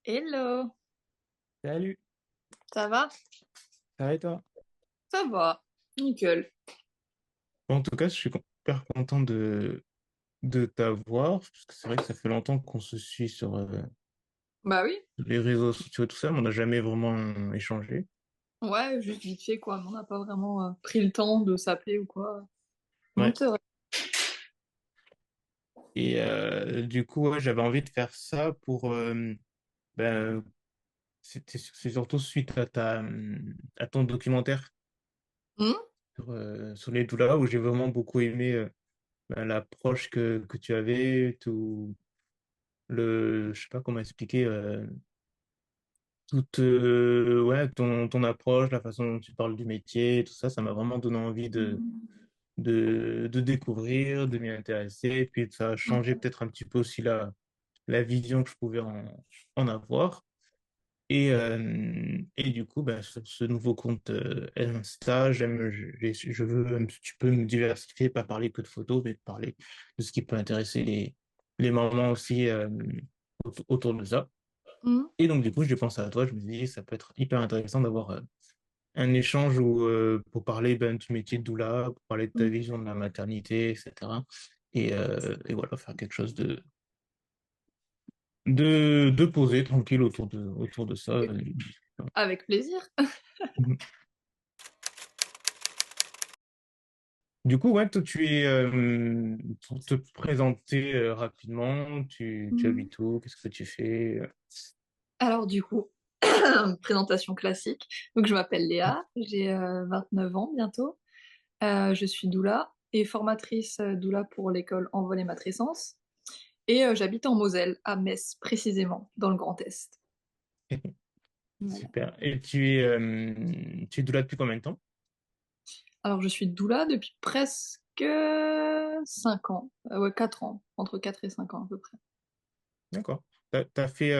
Hello, Salut, ça va? ça va et toi? Ça va, nickel. Bon, en tout cas, je suis super content de t'avoir, parce que c'est vrai que ça fait longtemps qu'on se suit sur Bah oui, les réseaux sociaux et tout ça, mais on n'a jamais vraiment échangé. ouais, juste vite fait quoi, mais on n'a pas vraiment pris le temps de s'appeler ou quoi. Non, Ouais. c'est vrai. Et du coup, ouais, j'avais envie de faire ça pour... ben, c'est surtout suite à à ton documentaire Hmm. sur les doulas, où j'ai vraiment beaucoup aimé ben, l'approche que tu avais, tout je sais pas comment expliquer, toute ouais, ton approche, la façon dont tu parles du métier, tout ça, ça m'a vraiment donné envie de découvrir, de m'y intéresser. Et puis ça a changé peut-être un petit peu aussi la vision que je pouvais en avoir. Et du coup, ben, sur ce nouveau compte Insta, je veux un petit peu me diversifier, pas parler que de photos, mais parler de ce qui peut intéresser les mamans aussi autour de ça. Hmm. Et donc, du coup, j'ai pensé à toi, je me dis, ça peut être hyper intéressant d'avoir un échange où, pour parler ben, du métier de doula, pour parler de ta Hmm. vision de la maternité, etc. Et voilà, faire quelque chose de posé, tranquille autour de ça. Avec plaisir. Du coup, ouais, toi, pour te présenter rapidement, tu Hmm. habites où, qu'est-ce que tu fais? Alors du coup, présentation classique. Donc je m'appelle Léa, j'ai 29 ans bientôt. Je suis doula et formatrice doula pour l'école Envol et Matrescence. Et j'habite en Moselle, à Metz précisément, dans le Grand Est. Voilà. Super. Et tu es doula depuis combien de temps? Alors, je suis doula depuis presque 5 ans. Ouais, 4 ans. Entre 4 et 5 ans à peu près. D'accord. T'as fait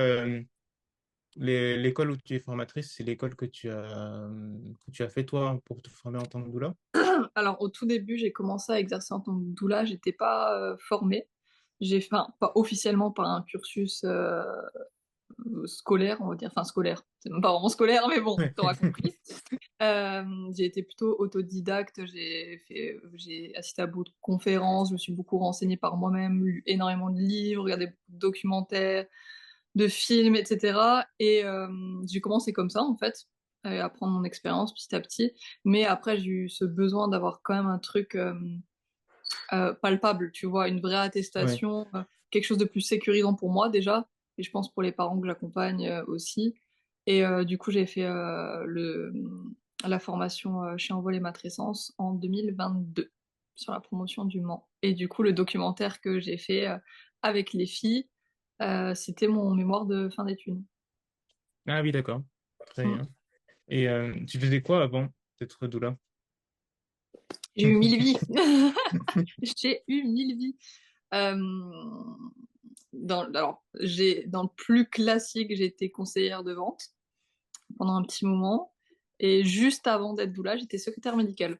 l'école où tu es formatrice, c'est l'école que tu as fait toi pour te former en tant que doula? Alors, au tout début, j'ai commencé à exercer en tant que doula. J'étais pas formée. J'ai fait, enfin, pas officiellement par un cursus scolaire, on va dire. Enfin, scolaire. C'est même pas vraiment scolaire, mais bon, Ouais. t'auras compris. Euh, j'ai été plutôt autodidacte. J'ai assisté à beaucoup de conférences. Je me suis beaucoup renseignée par moi-même, lu énormément de livres, regardé beaucoup de documentaires, de films, etc. Et j'ai commencé comme ça, en fait, à prendre mon expérience petit à petit. Mais après, j'ai eu ce besoin d'avoir quand même un truc palpable, tu vois, une vraie Ouais. attestation, quelque chose de plus sécurisant pour moi déjà, et je pense pour les parents que j'accompagne aussi. Et du coup, j'ai fait la formation chez Envol et Matrescence en 2022 sur la promotion du Mans. Et du coup, le documentaire que j'ai fait avec les filles, c'était mon mémoire de fin d'études. Ah oui, d'accord. Très Mm. bien. Et tu faisais quoi avant d'être doula? J'ai eu 1000 vies. J'ai eu 1000 vies. Euh, dans le plus classique, j'ai été conseillère de vente pendant un petit moment. Et juste avant d'être doula, j'étais secrétaire médicale.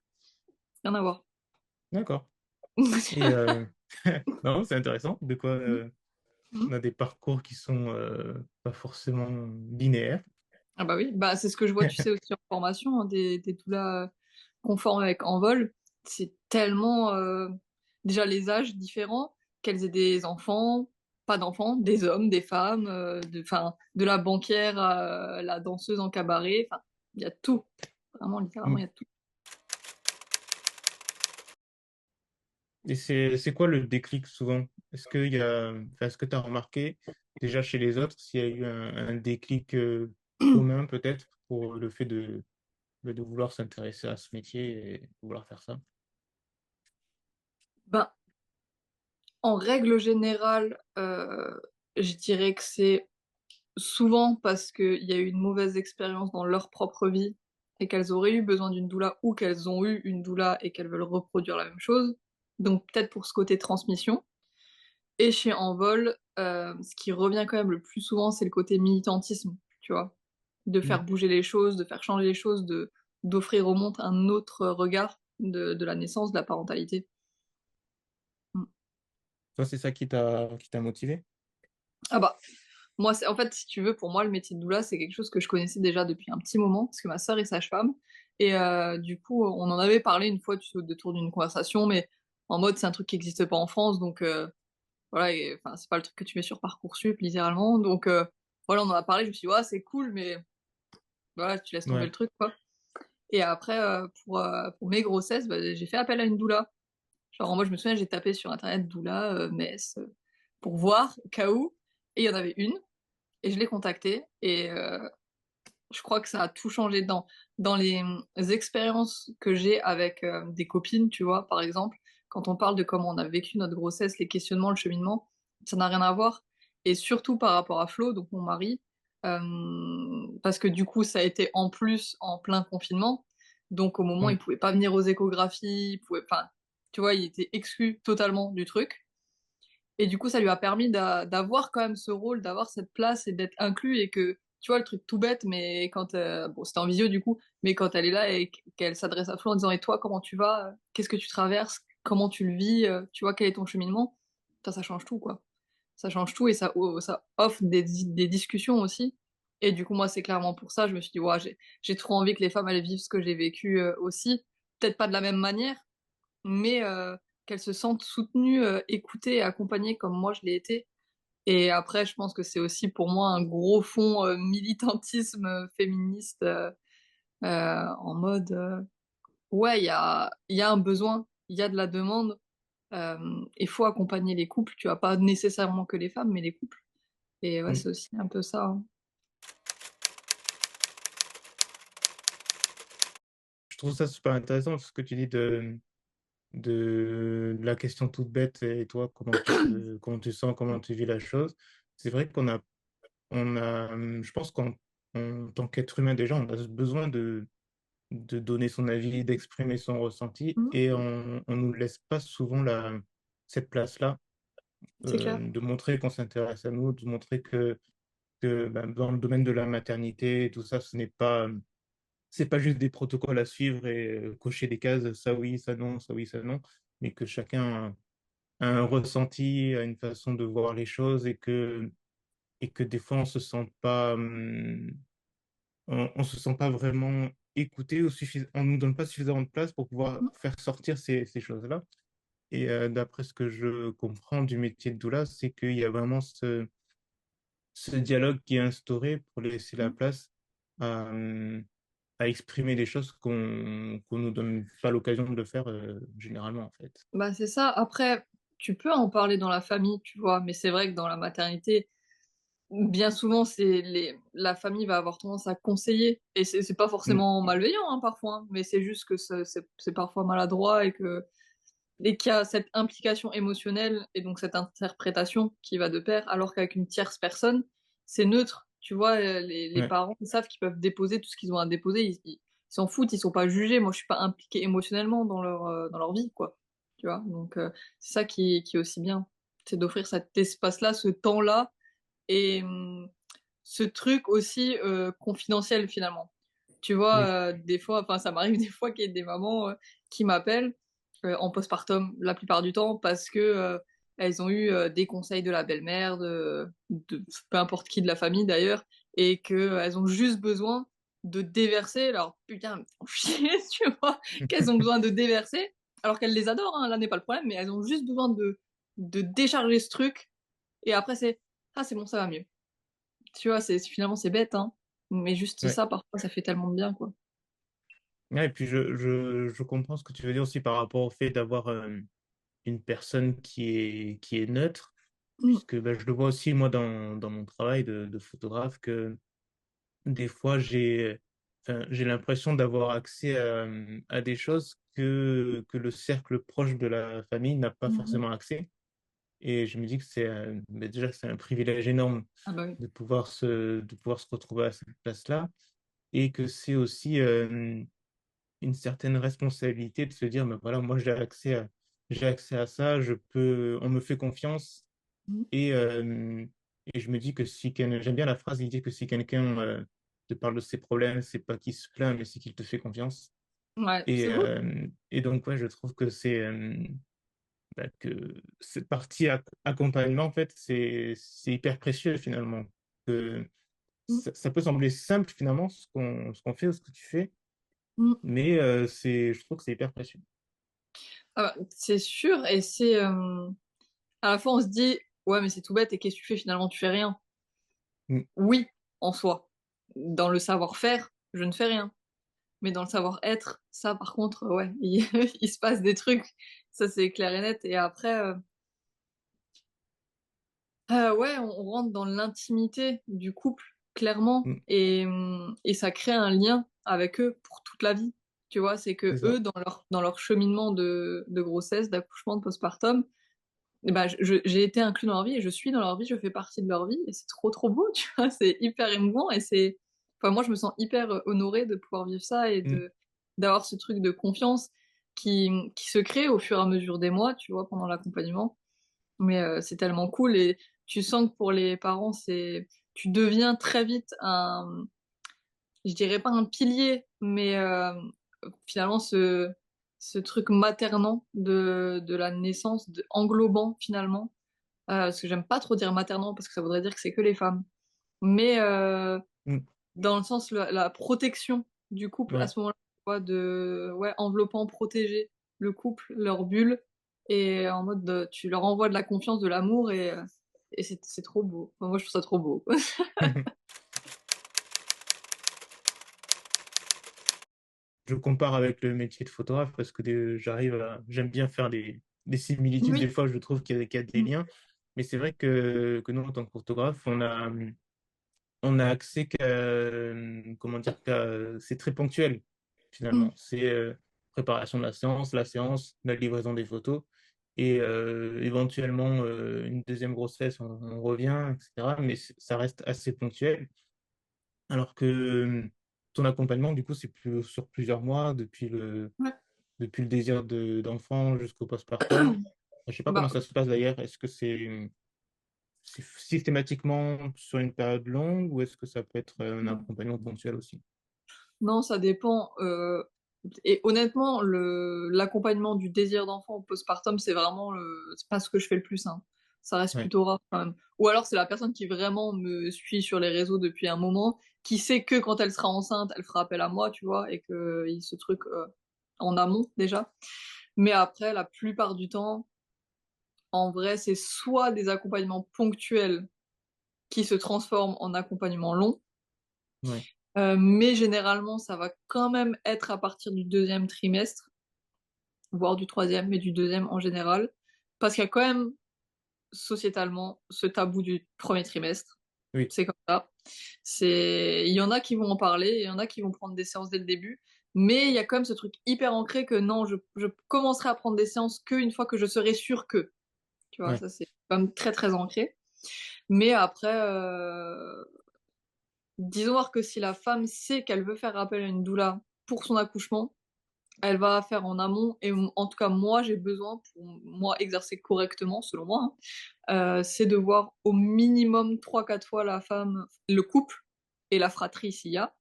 Rien à voir. D'accord. Et non, c'est intéressant. De quoi on a des parcours qui sont pas forcément linéaires. Ah bah oui, bah c'est ce que je vois, tu sais, aussi en formation, hein, des doulas conformes avec Envol. C'est tellement déjà les âges différents, qu'elles aient des enfants, pas d'enfants, des hommes, des femmes, enfin, de la banquière à la danseuse en cabaret, enfin, il y a tout. Vraiment, littéralement, il y a tout. Et c'est quoi le déclic souvent? Est-ce que tu as remarqué déjà chez les autres s'il y a eu un déclic commun peut-être pour le fait de vouloir s'intéresser à ce métier et de vouloir faire ça? Ben, en règle générale, je dirais que c'est souvent parce qu'il y a eu une mauvaise expérience dans leur propre vie et qu'elles auraient eu besoin d'une doula ou qu'elles ont eu une doula et qu'elles veulent reproduire la même chose. Donc peut-être pour ce côté transmission. Et chez Envol, ce qui revient quand même le plus souvent, c'est le côté militantisme, tu vois. De faire Mm. bouger les choses, de faire changer les choses, d'offrir au monde un autre regard de la naissance, de la parentalité. Mm. Toi, c'est ça qui t'a motivé? Ah bah, Moi, c'est en fait, si tu veux, pour moi, le métier de doula, c'est quelque chose que je connaissais déjà depuis un petit moment, parce que ma sœur est sage-femme et du coup, on en avait parlé une fois, tu sais, au détour d'une conversation, mais en mode, c'est un truc qui existe pas en France, donc voilà et enfin, c'est pas le truc que tu mets sur Parcoursup, littéralement, donc voilà, on en a parlé, je me suis dit: «Ouais, c'est cool», mais voilà, tu laisses tomber Ouais. le truc, quoi et après, pour mes grossesses, bah, j'ai fait appel à une doula. Genre, moi, je me souviens, j'ai tapé sur internet doula, Metz, pour voir au cas où et il y en avait une et je l'ai contactée et je crois que ça a tout changé dans les, expériences que j'ai avec, des copines, tu vois? Par exemple, quand on parle de comment on a vécu notre grossesse, les questionnements, le cheminement, ça n'a rien à voir et surtout par rapport à Flo, donc mon mari, parce que du coup, ça a été en plus en plein confinement, donc au moment, Mm. il pouvait pas venir aux échographies, il pouvait enfin, tu vois? Il était exclu totalement du truc et du coup, ça lui a permis d'avoir quand même ce rôle, d'avoir cette place et d'être inclus et que, tu vois, le truc tout bête, mais quand, bon, c'était en visio du coup, mais quand elle est là et qu'elle s'adresse à Flo en disant: «Et toi, comment tu vas? Qu'est-ce que tu traverses? Comment tu le vis? Tu vois, quel est ton cheminement?» Ça change tout, quoi. Ça change tout et ça offre des discussions aussi et du coup, moi, c'est clairement pour ça, je me suis dit: «Waouh, j'ai trop envie que les femmes, elles vivent ce que j'ai vécu, aussi». Peut-être pas de la même manière, mais qu'elles se sentent soutenues, écoutées et accompagnées comme moi je l'ai été et après je pense que c'est aussi pour moi un gros fond, militantisme, féministe, en mode, ouais, il y a un besoin, il y a de la demande, il faut accompagner les couples, tu vois? Pas nécessairement que les femmes, mais les couples et ouais, Mm. c'est aussi un peu ça, hein. Je trouve ça super intéressant ce que tu dis de la question toute bête et toi, comment tu sens, comment tu vis la chose. C'est vrai je pense qu'en tant qu'être humain déjà, on a besoin de donner son avis, d'exprimer son ressenti Mmh, et on nous laisse pas souvent cette place-là, c'est clair. de montrer qu'on s'intéresse à nous, de montrer que ben, dans le domaine de la maternité et tout ça, c'est pas juste des protocoles à suivre et cocher des cases, ça oui, ça non, ça oui, ça non, mais que chacun a un ressenti, a une façon de voir les choses et que des fois on se sent pas vraiment écouté on nous donne pas suffisamment de place pour pouvoir Mmh, faire sortir ces choses-là. Et d'après ce que je comprends du métier de doula, c'est qu'il y a vraiment ce dialogue qui est instauré pour laisser la mmh. place à, à exprimer des choses qu'on nous donne pas l'occasion de le faire généralement en fait. Bah, c'est ça. Après, tu peux en parler dans la famille, tu vois? Mais c'est vrai que dans la maternité, bien souvent, c'est la famille va avoir tendance à conseiller et c'est pas Mm. forcément malveillant, hein, parfois, hein, mais c'est juste que c'est parfois maladroit et qu'il y a cette implication émotionnelle et donc cette interprétation qui va de pair, alors qu'avec une tierce personne, c'est neutre. Tu vois, les Ouais. parents savent qu'ils peuvent déposer tout ce qu'ils ont à déposer, ils s'en foutent, ils sont pas jugés. Moi, je suis pas impliquée émotionnellement dans leur vie, quoi, tu vois? Donc c'est ça qui est aussi bien, c'est d'offrir cet espace-là, ce temps-là et ce truc aussi, confidentiel finalement. Tu Oui. vois, des fois enfin ça m'arrive des fois qu'il y ait des mamans, qui m'appellent, en postpartum la plupart du temps parce que, elles ont eu, des conseils de la belle-mère, de peu importe qui de la famille d'ailleurs et qu'elles ont juste besoin de déverser alors putain, elles me font chier, tu vois? Qu'elles ont besoin de déverser, alors qu'elles les adorent, hein, là n'est pas le problème, mais elles ont juste besoin de décharger ce truc et après c'est: «Ah c'est bon, ça va mieux». Tu vois, finalement c'est bête, hein, mais juste Ouais. ça parfois ça fait tellement de bien, quoi. Ouais, et puis je comprends ce que tu veux dire aussi par rapport au fait d'avoir une personne qui est neutre, Mmh. puisque bah, je le vois aussi moi dans mon travail de photographe que des fois j'ai l'impression d'avoir accès à des choses que le cercle proche de la famille n'a pas Mmh mh. forcément accès. Et je me dis que bah, déjà que c'est un privilège énorme Ah bah oui. de pouvoir se retrouver à cette place-là et que c'est aussi une certaine responsabilité de se dire, bah, voilà, moi j'ai accès à ça, on me fait confiance Mmh. et, et je me dis que j'aime bien la phrase qui dit que si quelqu'un te parle de ses problèmes, c'est pas qu'il se plaint, mais c'est qu'il te fait confiance. Ouais, c'est beau. Et donc, ouais, je trouve que bah, que cette partie accompagnement, en fait, c'est hyper précieux finalement. que Mmh, ça peut sembler simple finalement ce qu'on fait ou ce que tu fais, mmh. mais je trouve que c'est hyper précieux. Ah bah, c'est sûr et à la fois on se dit: «Ouais, mais c'est tout bête et qu'est-ce que tu fais finalement? Tu fais rien». Mm, Oui, en soi. Dans le savoir-faire, je ne fais rien, mais dans le savoir-être, ça par contre, ouais, il se passe des trucs, ça c'est clair et net et après, ouais, on rentre dans l'intimité du couple, clairement mm, et ça crée un lien avec eux pour toute la vie. Tu vois? C'est c'est qu'eux, ça. dans leur cheminement de grossesse, d'accouchement, de postpartum, et bah, j'ai été inclus dans leur vie et je suis dans leur vie, je fais partie de leur vie et c'est trop, trop beau, tu vois? C'est hyper émouvant et moi, je me sens hyper, honorée de pouvoir vivre ça et Mm, d'avoir ce truc de confiance qui se crée au fur et à mesure des mois, tu vois? Pendant l'accompagnement. Mais c'est tellement cool et tu sens que pour les parents, tu deviens très vite je dirais pas un pilier, mais finalement ce truc maternant de la naissance, englobant finalement, parce que j'aime pas trop dire maternant parce que ça voudrait dire que c'est que les femmes. Mais mm, dans le sens la protection du couple à ouais. ce moment-là, tu vois? Ouais, enveloppant, protéger le couple, leur bulle et en mode, tu leur envoies de la confiance, de l'amour et c'est trop beau. Enfin, moi, je trouve ça trop beau. Je compare avec le métier de photographe parce que j'aime bien faire des similitudes. Des Oui. fois, je trouve qu'il y a des Mmh. liens. Mais c'est vrai que nous, en tant que photographe, on a accès comment dire, c'est très ponctuel, Mmh. finalement. C'est préparation de la séance, la livraison des photos et éventuellement une deuxième grossesse, on revient, etc. Mais ça reste assez ponctuel. Alors que ton accompagnement, du coup, c'est plus sur plusieurs mois, Ouais. depuis le désir d'enfant jusqu'au postpartum. Je sais pas comment Bah, ça se passe d'ailleurs. Est-ce que c'est systématiquement sur une période longue ou est-ce que ça peut être un accompagnement ponctuel aussi? non, ça dépend, et honnêtement, l'accompagnement du désir d'enfant au postpartum, c'est pas ce que je fais le plus, hein. Ça reste Ouais, plutôt rare quand même. Ou alors c'est la personne qui vraiment me suit sur les réseaux depuis un moment, qui sait que quand elle sera enceinte, elle fera appel à moi, tu vois? Et qu'il y a ce truc, en amont déjà. Mais après, la plupart du temps, en vrai, c'est soit des accompagnements ponctuels qui se transforment en accompagnements longs, ouais, mais généralement, ça va quand même être à partir du deuxième trimestre, voire du troisième, mais du deuxième en général. Parce qu'il y a quand même, sociétalement, ce tabou du premier trimestre. oui, C'est comme ça. Il y en a qui vont en parler, il y en a qui vont prendre des séances dès le début, mais il y a quand même ce truc hyper ancré que non, je commencerai à prendre des séances qu'une fois que je serai sûre que. Tu vois, ouais. ça c'est quand même très, très ancré. Mais après, disons voir que si la femme sait qu'elle veut faire appel à une doula pour son accouchement, elle va faire en amont et en tout cas moi j'ai besoin pour moi exercer correctement selon moi, hein, c'est de voir au minimum 3 4 fois la femme, le couple et la fratrie s'il y a,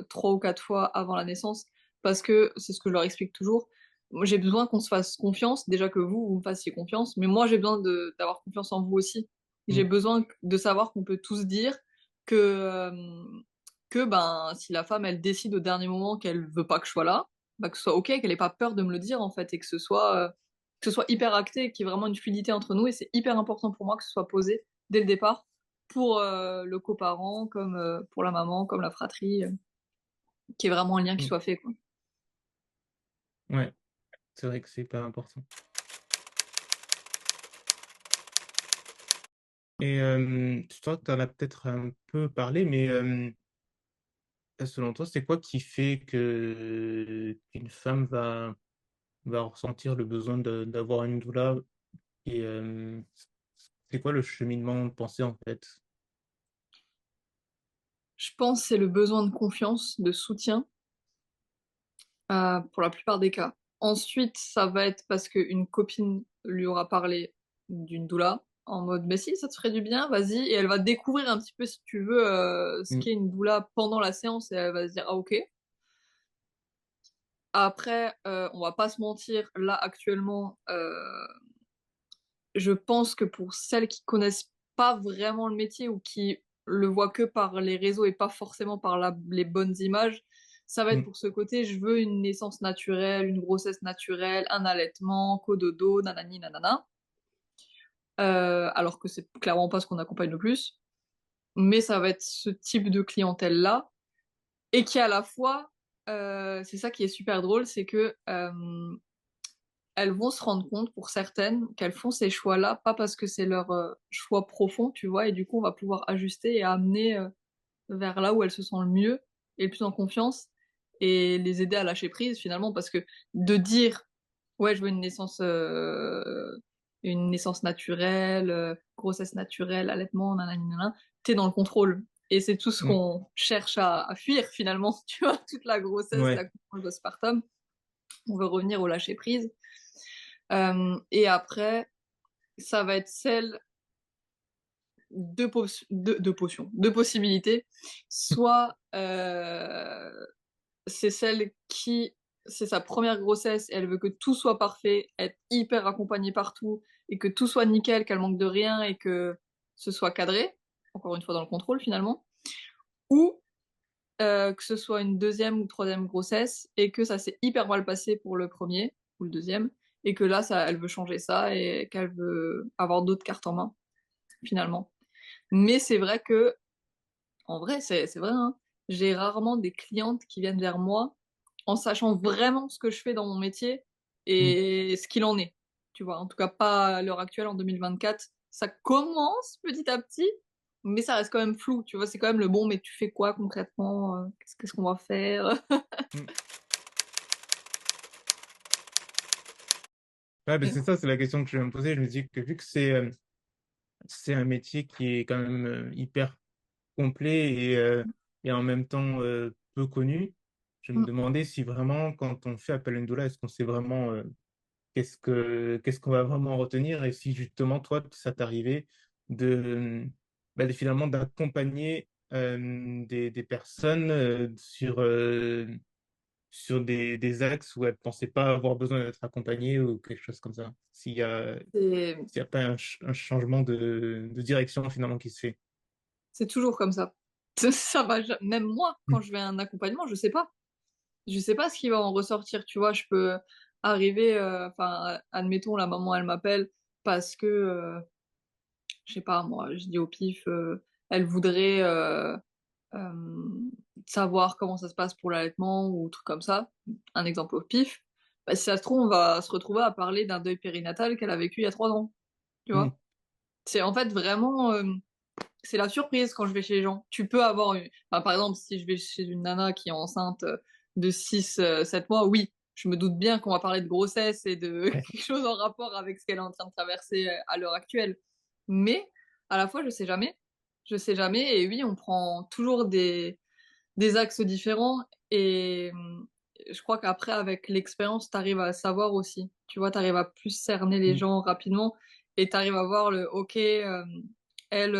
3 ou 4 fois avant la naissance parce que c'est ce que je leur explique toujours. Moi j'ai besoin qu'on se fasse confiance, déjà que vous me fassiez confiance, mais moi j'ai besoin d'avoir confiance en vous aussi. J'ai Mm, besoin de savoir qu'on peut tous dire que, ben, si la femme, elle décide au dernier moment qu'elle veut pas que je sois là, bah, que ce soit OK, qu'elle ait pas peur de me le dire, en fait, et que ce soit hyper acté, qu'il y ait vraiment une fluidité entre nous et c'est hyper important pour moi que ce soit posé dès le départ pour, le coparent comme, pour la maman, comme la fratrie, qu'il y ait vraiment un lien qui mm. soit fait, quoi. Ouais, c'est vrai que c'est hyper important. Et je crois que tu en as peut-être un peu parlé, mais selon toi, c'est quoi qui fait qu'une femme va ressentir le besoin d'avoir une doula et c'est quoi le cheminement de pensée en fait? Je pense que c'est le besoin de confiance, de soutien, pour la plupart des cas. Ensuite, ça va être parce qu'une copine lui aura parlé d'une doula, en mode: «Mais si, ça te ferait du bien, vas-y» et elle va découvrir un petit peu, si tu veux, ce Mm, qu'est une doula pendant la séance et elle va se dire: «Ah OK». Après, on va pas se mentir, là, actuellement, je pense que pour celles qui connaissent pas vraiment le métier ou qui le voient que par les réseaux et pas forcément par les bonnes images, ça va être Mm. pour ce côté, je veux une naissance naturelle, une grossesse naturelle, un allaitement, cododo, nanani, nanana. Alors que c'est clairement pas ce qu'on accompagne le plus. Mais ça va être ce type de clientèle-là. Et qui à la fois, c'est ça qui est super drôle, c'est que elles vont se rendre compte pour certaines qu'elles font ces choix-là, pas parce que c'est leur choix profond, tu vois, et du coup on va pouvoir ajuster et amener vers là où elles se sentent le mieux et le plus en confiance et les aider à lâcher prise finalement, parce que de dire ouais je veux une naissance naturelle, grossesse naturelle, allaitement, nanani, nanana, t'es dans le contrôle. Et c'est tout ce Mm. qu'on cherche à fuir finalement, tu vois, toute la grossesse, Ouais. l'accouchement, le postpartum. On veut revenir au lâcher prise. Et après, ça va être celle deux potions, deux possibilités. Soit c'est celle qui, c'est sa première grossesse et elle veut que tout soit parfait, être hyper accompagnée partout et que tout soit nickel, qu'elle manque de rien et que ce soit cadré, encore une fois dans le contrôle finalement. Ou que ce soit une deuxième ou troisième grossesse et que ça s'est hyper mal passé pour le premier ou le deuxième et que là, ça, elle veut changer ça et qu'elle veut avoir d'autres cartes en main finalement. Mais c'est vrai que, en vrai, c'est vrai, hein, j'ai rarement des clientes qui viennent vers moi en sachant vraiment ce que je fais dans mon métier Mm. et ce qu'il en est. Tu vois, en tout cas pas à l'heure actuelle, en 2024. Ça commence petit à petit, mais ça reste quand même flou. Tu vois, c'est quand même le bon, mais tu fais quoi concrètement? Qu'est-ce qu'on va faire? Mm. Ouais, ben c'est ça, c'est la question que je vais me poser. Je me dis que vu que c'est un métier qui est quand même hyper complet et en même temps peu connu, je me demandais si vraiment, quand on fait appel à une doula, est-ce qu'on sait vraiment qu'est-ce qu'on va vraiment retenir et si justement, toi, ça t'arrivait de, finalement d'accompagner des personnes sur des axes où elles ne pensaient pas avoir besoin d'être accompagnées ou quelque chose comme ça. C'est S'il y a pas un changement de direction finalement qui se fait. c'est toujours comme ça. Ça va, même moi, quand je vais à un accompagnement, je sais pas. Je sais pas ce qui va en ressortir, tu vois. Je peux arriver, enfin, admettons, la maman, elle m'appelle parce que, je sais pas, moi, je dis au pif, elle voudrait savoir comment ça se passe pour l'allaitement ou truc comme ça. Un exemple au pif. Bah, si ça se trouve, on va se retrouver à parler d'un deuil périnatal qu'elle a vécu il y a 3 ans, tu Mm. vois. C'est en fait vraiment, c'est la surprise quand je vais chez les gens. Tu peux avoir enfin, par exemple, si je vais chez une nana qui est enceinte de 6 7 mois, oui, je me doute bien qu'on va parler de grossesse et de quelque chose en rapport avec ce qu'elle est en train de traverser à l'heure actuelle. Mais à la fois, je sais jamais. Je sais jamais. Et oui, on prend toujours des axes différents. Et je crois qu'après, avec l'expérience, t'arrives à savoir aussi. Tu vois, t'arrives à plus cerner les Mm. gens rapidement et t'arrives à voir le OK, elle,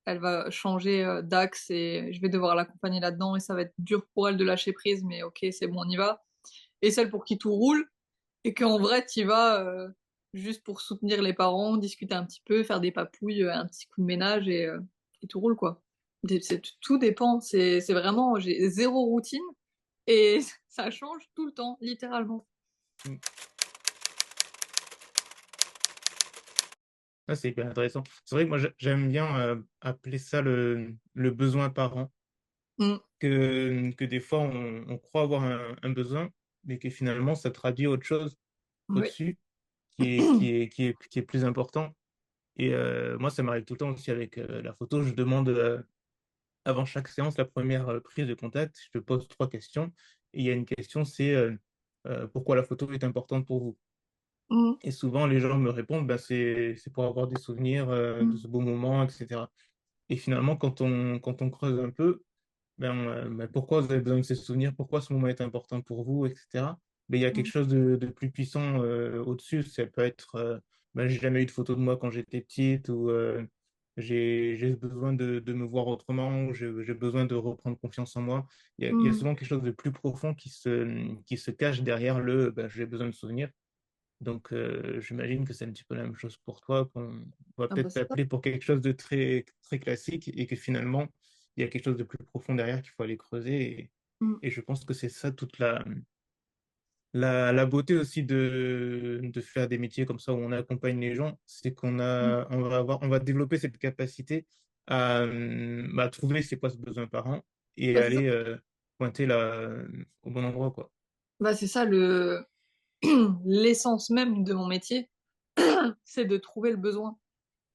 elle va changer d'axe et je vais devoir l'accompagner là-dedans et ça va être dur pour elle de lâcher prise, mais OK, c'est bon, on y va. Et celle pour qui tout roule et qu'en vrai, t'y vas juste pour soutenir les parents, discuter un petit peu, faire des papouilles, un petit coup de ménage et tout roule, quoi. Tout dépend. C'est vraiment, j'ai zéro routine et ça change tout le temps, littéralement. Mm. Ah, c'est hyper intéressant. C'est vrai que moi, j'aime bien appeler ça le besoin parent, Mm. que des fois, on croit avoir un besoin, mais que finalement, ça traduit autre chose Oui. au-dessus qui est plus important. Et moi, ça m'arrive tout le temps aussi avec la photo. Je demande avant chaque séance, la première prise de contact, je te pose 3 questions. Et il y a une question, c'est pourquoi la photo est importante pour vous? Mm. Et souvent, les gens me répondent, ben, c'est pour avoir des souvenirs de Mm. ce beau moment, etc. Et finalement, quand on creuse un peu, ben, pourquoi vous avez besoin de ces souvenirs? Pourquoi ce moment est important pour vous, etc. Mais il y a quelque Mm. chose de plus puissant au-dessus. Ça peut être, ben, j'ai jamais eu de photo de moi quand j'étais petite, ou j'ai besoin de me voir autrement, ou j'ai besoin de reprendre confiance en moi. Il y a Mm. souvent quelque chose de plus profond qui se cache derrière ben, j'ai besoin de souvenirs. Donc, j'imagine que c'est un petit peu la même chose pour toi, qu'on va Ah bah, peut-être c'est ça. t'appeler pour quelque chose de très, très classique et que finalement, il y a quelque chose de plus profond derrière qu'il faut aller creuser. Mmh. Et je pense que c'est ça toute la beauté aussi de faire des métiers comme ça où on accompagne les gens, c'est Mmh. on va développer cette capacité à bah, trouver c'est quoi ce besoin parent et Bah, c'est ça. aller pointer au bon endroit, quoi. Bah, c'est ça l'essence même de mon métier, c'est de trouver le besoin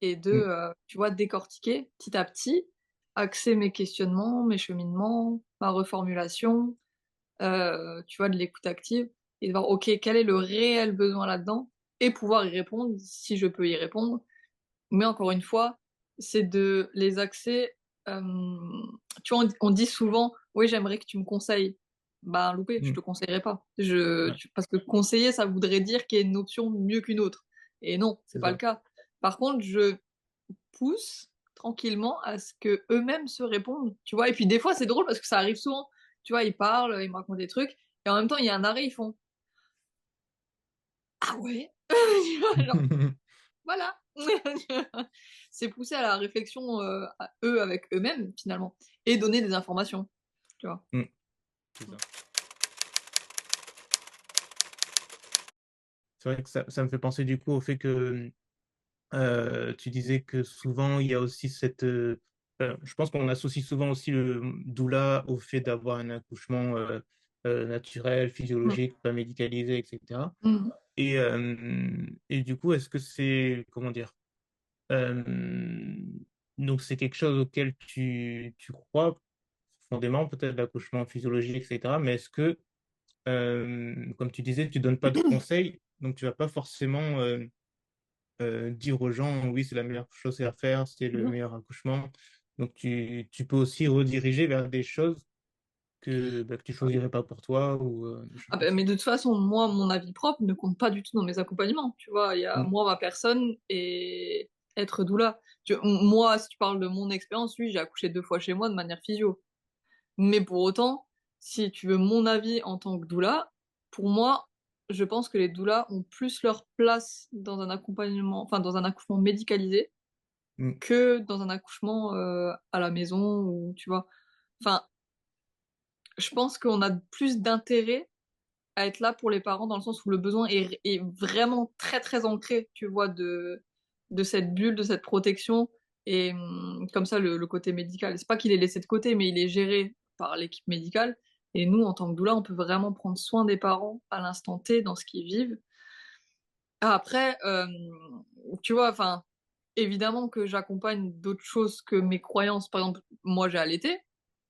et de, Mm, tu vois, décortiquer petit à petit, axer mes questionnements, mes cheminements, ma reformulation, tu vois, de l'écoute active et de voir: «OK, quel est le réel besoin là-dedans?» et pouvoir y répondre si je peux y répondre. Mais encore une fois, c'est de les axer, tu vois, on dit souvent: «Oui, j'aimerais que tu me conseilles». Ben, loupé, je mm, te conseillerais pas. ouais, Parce que conseiller, ça voudrait dire qu'il y a une option mieux qu'une autre et non, c'est c'est pas le ça. cas. Par contre, je pousse tranquillement à ce qu'eux-mêmes se répondent, tu vois? Et puis des fois, c'est drôle parce que ça arrive souvent. Tu vois, ils parlent, ils me racontent des trucs et en même temps, il y a un arrêt, ils font: «Ah ouais?» Tu vois? Genre voilà. C'est pousser à la réflexion, à eux avec eux-mêmes finalement et donner des informations, tu vois? Mm, c'est Mmh. ça. C'est vrai que ça me fait penser du coup au fait que tu disais que souvent il y a aussi je pense qu'on associe souvent aussi le doula au fait d'avoir un accouchement naturel, Mmh. physiologique, pas médicalisé, etc. Mmh. Et du coup, est-ce que c'est, comment dire, euh, donc c'est quelque chose auquel tu crois profondément, peut-être l'accouchement physiologique, etc. Mais est-ce que, comme tu disais, tu donnes pas de conseils, donc tu vas pas forcément dire aux gens, oui, c'est la meilleure chose à faire, c'est le Mmh. meilleur accouchement. Donc, tu peux aussi rediriger vers des choses que tu choisirais pas pour toi ou des choses Ah comme bah, ça. mais de toute façon, moi, mon avis propre ne compte pas du tout dans mes accompagnements, tu vois? Il y a Mm, moi, ma personne et être doula. Moi, si tu parles de mon expérience, oui, j'ai accouché 2 fois chez moi de manière physio. Mais pour autant, si tu veux mon avis en tant que doula, pour moi, je pense que les doulas ont plus leur place dans un accompagnement enfin, dans un accouchement médicalisé mm, que dans un accouchement, à la maison ou tu vois? Enfin, je pense qu'on a plus d'intérêt à être là pour les parents dans le sens où le besoin est vraiment très, très ancré, tu vois? De cette bulle, de cette protection et comme ça le côté médical, c'est pas qu'il est laissé de côté, mais il est géré par l'équipe médicale et nous, en tant que doula, on peut vraiment prendre soin des parents à l'instant T dans ce qu'ils vivent. Après, tu vois? Enfin, évidemment que j'accompagne d'autres choses que mes croyances. Par exemple, moi, j'ai allaité,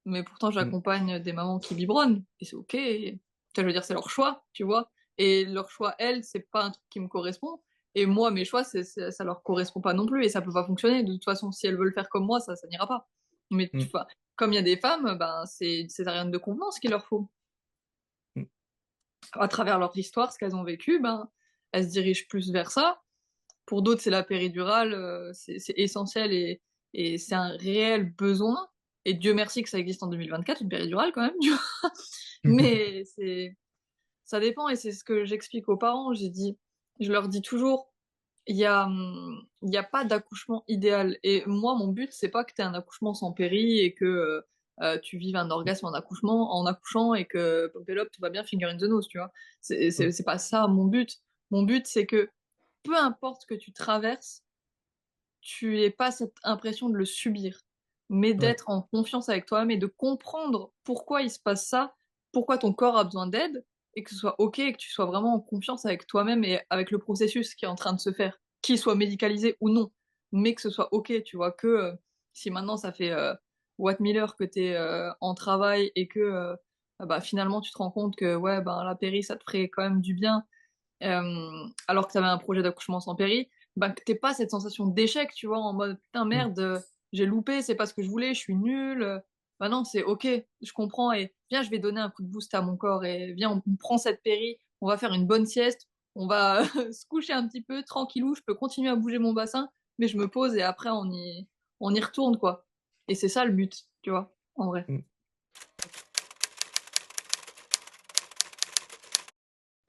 mais pourtant mm, j'accompagne des mamans qui biberonnent et c'est OK. Enfin, je veux dire, c'est leur choix, tu vois? Et leur choix, elles, c'est pas un truc qui me correspond et moi, mes choix, c'est ça leur correspond pas non plus et ça peut pas fonctionner. De toute façon, si elles veulent faire comme moi, ça n'ira pas. Mais tu mm, vois? Comme il y a des femmes, ben, c'est une césarienne de convenance qu'il leur faut. mm, À travers leur histoire, ce qu'elles ont vécu, ben, elles se dirigent plus vers ça. Pour d'autres, c'est la péridurale, c'est essentiel et c'est un réel besoin et Dieu merci que ça existe en 2024, une péridurale quand même, tu vois? Mais ça dépend et c'est ce que j'explique aux parents. Je leur dis toujours: il y a pas d'accouchement idéal» et moi, mon but, c'est pas que tu aies un accouchement sans péri et que, tu vives un orgasme en accouchant et que pompelope, tout va bien, finger in the nose, tu vois? mm, C'est pas ça mon but. Mon but, c'est que peu importe ce que tu traverses, tu aies pas cette impression de le subir, mais ouais, d'être en confiance avec toi-même et de comprendre pourquoi il se passe ça, pourquoi ton corps a besoin d'aide et que ce soit OK et que tu sois vraiment en confiance avec toi-même et avec le processus qui est en train de se faire, qu'il soit médicalisé ou non, mais que ce soit OK, tu vois? Que, si maintenant ça fait, what 1000 heures que tu es, en travail et que, bah, finalement tu te rends compte que, ouais, ben, la péri, ça te ferait quand même du bien, alors que tu avais un projet d'accouchement sans péri, bah, que tu pas cette sensation d'échec, tu vois? En mode: «Putain mm, merde, j'ai loupé, c'est pas ce que je voulais, je suis nulle», bah, non, c'est OK, je comprends et viens, je vais donner un coup de boost à mon corps et viens, on prend cette péri, on va faire une bonne sieste, on va se coucher un petit peu tranquillou, je peux continuer à bouger mon bassin, mais je me pose et après on y retourne, quoi et c'est ça le but, tu vois? En vrai. mm.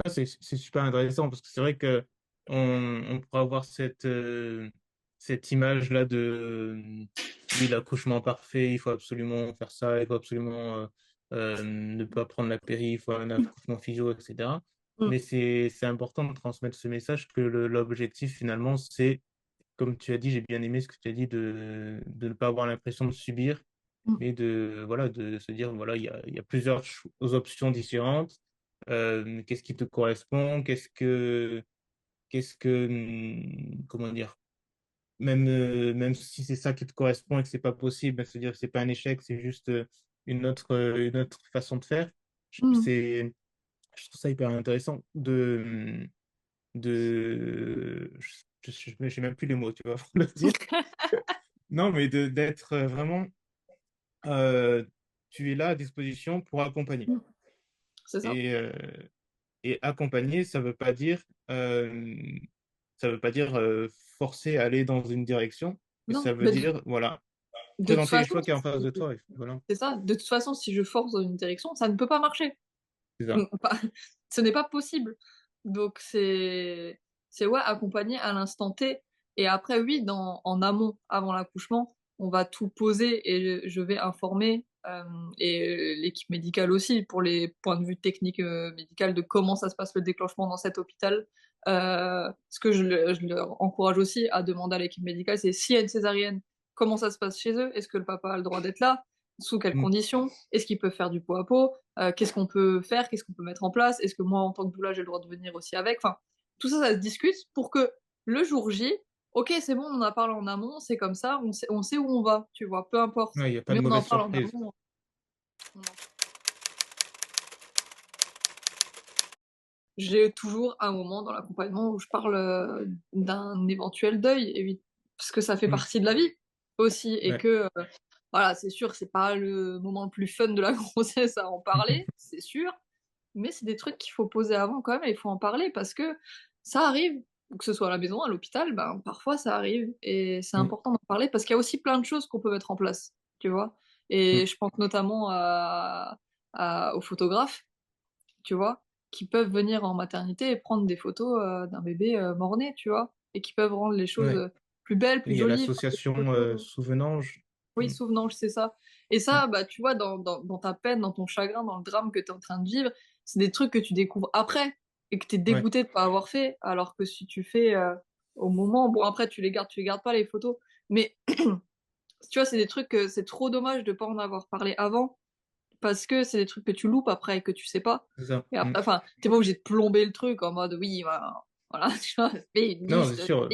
Ah, c'est super intéressant parce que c'est vrai que on pourra avoir cette image-là oui, l'accouchement parfait, il faut absolument faire ça, il faut absolument ne pas prendre la péri, il faut un accouchement physio, etc. Mm, Mais c'est important de transmettre ce message que l'objectif finalement, c'est, comme tu as dit, j'ai bien aimé ce que tu as dit, de ne pas avoir l'impression de subir, mm, mais voilà, de se dire, voilà, il y a plusieurs options différentes. Qu'est-ce qui te correspond? Comment dire? Même si c'est ça qui te correspond et que c'est pas possible, ben, se dire que c'est pas un échec, c'est juste une autre façon de faire. Je- mm. C'est, je trouve ça hyper intéressant j'ai même plus les mots, tu vois, pour le dire. Non, mais d'être vraiment, euh, tu es là à disposition pour accompagner. C'est ça. Et, euh, et accompagner, ça veut pas dire forcer à aller dans une direction, mais Non, ça veut mais dire, voilà, de toute présenter les façon, choix qu'il y a en face de toi. Et voilà, c'est ça. De toute façon, si je force dans une direction, ça ne peut pas marcher. c'est ça. Mm, ce n'est pas possible. Donc c'est ouais, accompagner à l'instant T. Et après, oui, en amont, avant l'accouchement, on va tout poser et je vais informer et l'équipe médicale aussi pour les points de vue techniques médicales de comment ça se passe le déclenchement dans cet hôpital. Ce que je leur encourage aussi à demander à l'équipe médicale, c'est s'il y a une césarienne, comment ça se passe chez eux? Est-ce que le papa a le droit d'être là? Sous quelles Mm. conditions? Est-ce qu'ils peuvent faire du pot à pot? Qu'est-ce qu'on peut faire? Qu'est-ce qu'on peut mettre en place? Est-ce que moi, en tant que doula, j'ai le droit de venir aussi avec? Enfin, tout ça, ça se discute pour que le jour J, ok, c'est bon, on en a parlé en amont, c'est comme ça, on sait où on va, tu vois, peu importe. Ouais, il n'y a pas Mais de on en mauvaise parle en surprise. amont. J'ai toujours un moment dans l'accompagnement où je parle d'un éventuel deuil, parce que ça fait Mm. partie de la vie aussi, et Ouais. que voilà, c'est sûr, c'est pas le moment le plus fun de la grossesse à en parler, c'est sûr, mais c'est des trucs qu'il faut poser avant quand même, et il faut en parler parce que ça arrive, que ce soit à la maison, à l'hôpital, ben, parfois ça arrive, et c'est Mm. important d'en parler parce qu'il y a aussi plein de choses qu'on peut mettre en place, tu vois. Et Mm. je pense notamment aux photographes, tu vois, qui peuvent venir en maternité et prendre des photos d'un bébé mort-né, tu vois, et qui peuvent rendre les choses Ouais. plus belles, plus Il y a jolies. Enfin, des l'association photos, Souvenange. oui, Mm. souvenange, c'est ça. Et Mm. ça, bah, tu vois, dans ta peine, dans ton chagrin, dans le drame que tu es en train de vivre, c'est des trucs que tu découvres après et que tu es Ouais, dégoûté de pas avoir fait, alors que si tu fais au moment, bon, après, tu les gardes pas, les photos, mais tu vois, c'est des trucs que c'est trop dommage de pas en avoir parlé avant, parce que c'est des trucs que tu loupes après et que tu sais pas. c'est ça. Et Mm. après, enfin, t'es pas obligé de plomber le truc en mode oui, voilà, tu vois, fais une Non, c'est liste, sûr,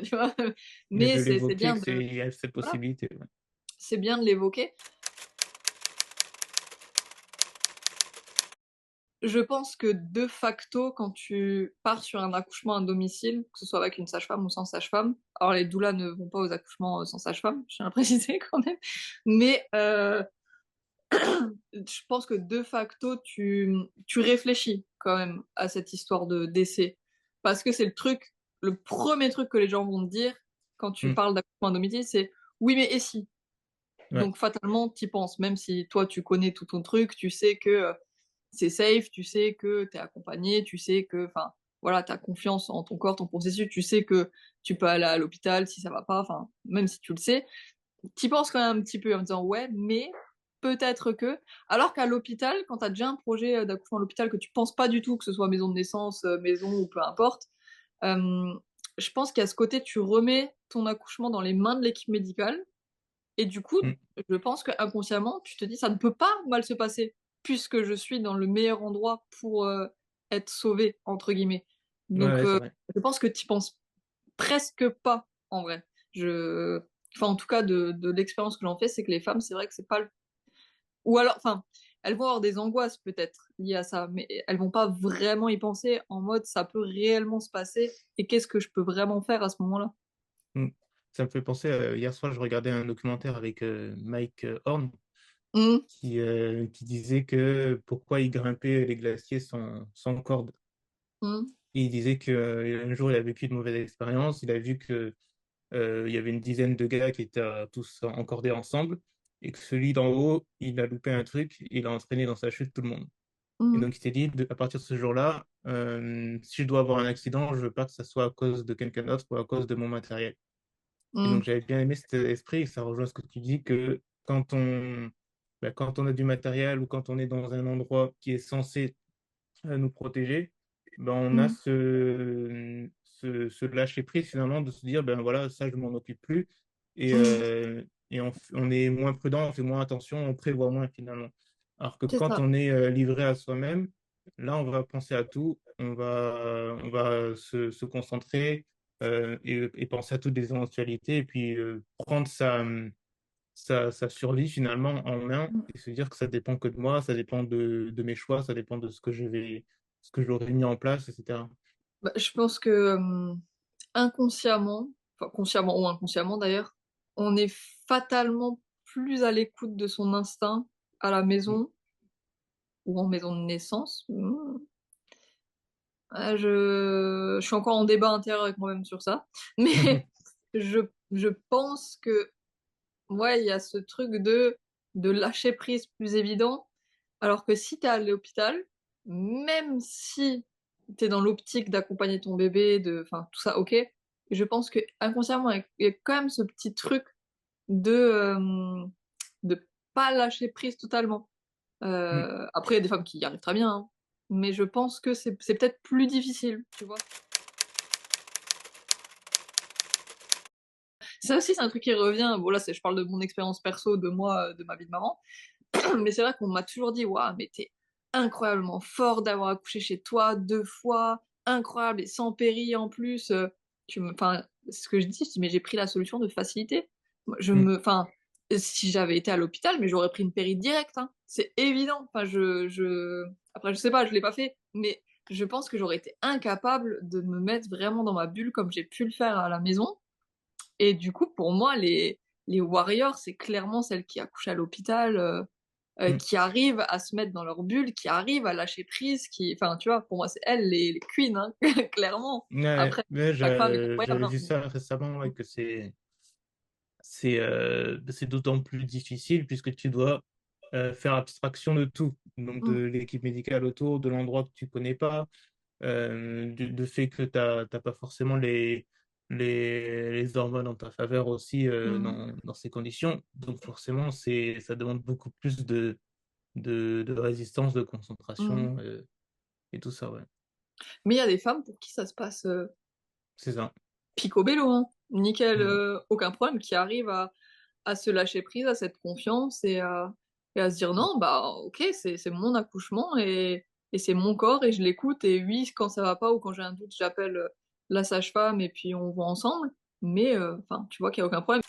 tu vois. mais Mais de c'est l'évoquer, bien de, il y a cette voilà, possibilité. Ouais. c'est bien de l'évoquer. Je pense que de facto, quand tu pars sur un accouchement à domicile, que ce soit avec une sage-femme ou sans sage-femme, alors les doulas ne vont pas aux accouchements sans sage-femme, je tiens à préciser quand même, mais je pense que de facto, tu réfléchis quand même à cette histoire de décès. Parce que c'est le premier truc que les gens vont te dire quand tu Mm. parles d'accouchement à domicile, c'est oui, mais et si? Ouais, Donc fatalement, t'y penses, même si toi tu connais tout ton truc, tu sais que c'est safe, tu sais que t'es accompagné, tu sais que, enfin, voilà, t'as confiance en ton corps, ton processus, tu sais que tu peux aller à l'hôpital si ça va pas, enfin, même si tu le sais, t'y penses quand même un petit peu en disant ouais, mais peut-être que. Alors qu'à l'hôpital, quand t'as déjà un projet d'accouchement à l'hôpital que tu penses pas du tout, que ce soit maison de naissance, maison ou peu importe, euh, je pense qu'à ce côté, tu remets ton accouchement dans les mains de l'équipe médicale et du coup, mm. je pense que inconsciemment, tu te dis ça ne peut pas mal se passer puisque je suis dans le meilleur endroit pour être sauvé entre guillemets. Ouais, Donc, ouais, c'est vrai. je pense que tu penses presque pas en vrai. Je, enfin en tout cas de l'expérience que j'en fais, c'est que les femmes, c'est vrai que c'est pas le... ou alors, enfin, elles vont avoir des angoisses peut-être liées à ça, mais elles vont pas vraiment y penser en mode ça peut réellement se passer et qu'est-ce que je peux vraiment faire à ce moment-là. Mm. Ça me fait penser, hier soir, je regardais un documentaire avec Mike Horn Mmh, qui disait que pourquoi il grimpait les glaciers sans corde. mmh, Et il disait qu'un jour, il a vécu de mauvaises expériences. Il a vu que il y avait une dizaine de gars qui étaient tous encordés ensemble et que celui d'en haut, il a loupé un truc, il a entraîné dans sa chute tout le monde. Et Mmh. donc, il s'est dit, à partir de ce jour-là, si je dois avoir un accident, je veux pas que ça soit à cause de quelqu'un d'autre ou à cause de mon matériel. Et Mmh. donc, j'avais bien aimé cet esprit, et ça rejoint ce que tu dis, que quand on, quand on a du matériel ou quand on est dans un endroit qui est censé nous protéger, on a Mmh. ce lâcher prise finalement de se dire, ben voilà, ça, je m'en occupe plus. Mmh. Et on est moins prudent, on fait moins attention, on prévoit moins finalement. Alors que C'est quand ça. on est livré à soi-même, là, on va penser à tout, on va se concentrer et penser à toutes les éventualités et puis prendre sa survie finalement en main Mmh. et se dire que ça dépend que de moi, ça dépend de mes choix, ça dépend de ce que j'aurais mis en place, etc. Bah, je pense que, inconsciemment, enfin consciemment ou inconsciemment d'ailleurs, on est fatalement plus à l'écoute de son instinct à la Mm, maison ou en maison de naissance. Je suis encore en débat intérieur avec moi-même sur ça, mais je je pense que, ouais, il y a ce truc de lâcher prise plus évident, alors que si tu es à l'hôpital, même si tu es dans l'optique d'accompagner ton bébé, de enfin tout ça, OK, je pense qu'inconsciemment, il y a quand même ce petit truc de, de pas lâcher prise totalement. mm, Après il y a des femmes qui y arrivent très bien, hein, mais je pense que c'est peut-être plus difficile, tu vois? Ça aussi, c'est un truc qui revient. Bon là, c'est je parle de mon expérience perso, de moi, de ma vie de maman. Mais c'est vrai qu'on m'a toujours dit: «Waouh, mais tu es incroyablement fort d'avoir accouché chez toi 2 fois, incroyable et sans péri en plus, tu me» enfin, ce que je dis: «Mais j'ai pris la solution de facilité». Moi, mm, si j'avais été à l'hôpital, mais j'aurais pris une péri directe, hein. C'est évident. Enfin, après je sais pas, je l'ai pas fait, mais je pense que j'aurais été incapable de me mettre vraiment dans ma bulle comme j'ai pu le faire à la maison. Et du coup, pour moi, les warriors, c'est clairement celles qui accouchent à l'hôpital, mm. qui arrivent à se mettre dans leur bulle, qui arrivent à lâcher prise, qui enfin, tu vois? Pour moi, c'est elles les queens, hein, clairement. Ouais, Après, ouais, chaque femme est incroyable, j'avais hein, vu mais ça récemment, ouais, que c'est d'autant plus difficile puisque tu dois faire abstraction de tout, donc de mmh, l'équipe médicale autour, de l'endroit que tu connais pas, du fait que t'as pas forcément les hormones en ta faveur aussi mmh, dans ces conditions. Donc forcément, ça demande beaucoup plus de résistance, de mmh. concentration et tout ça, ouais. Mais il y a des femmes pour qui ça se passe, C'est ça. picobello, hein, nickel, Mm, aucun problème, qui arrivent à se lâcher prise, à cette confiance et à se dire: mm, «Non, bah, OK, c'est mon accouchement et c'est mon corps et je l'écoute et oui, quand ça va pas ou quand j'ai un doute, j'appelle, la sage-femme et puis on voit ensemble». Mais enfin, tu vois qu'il y a aucun problème.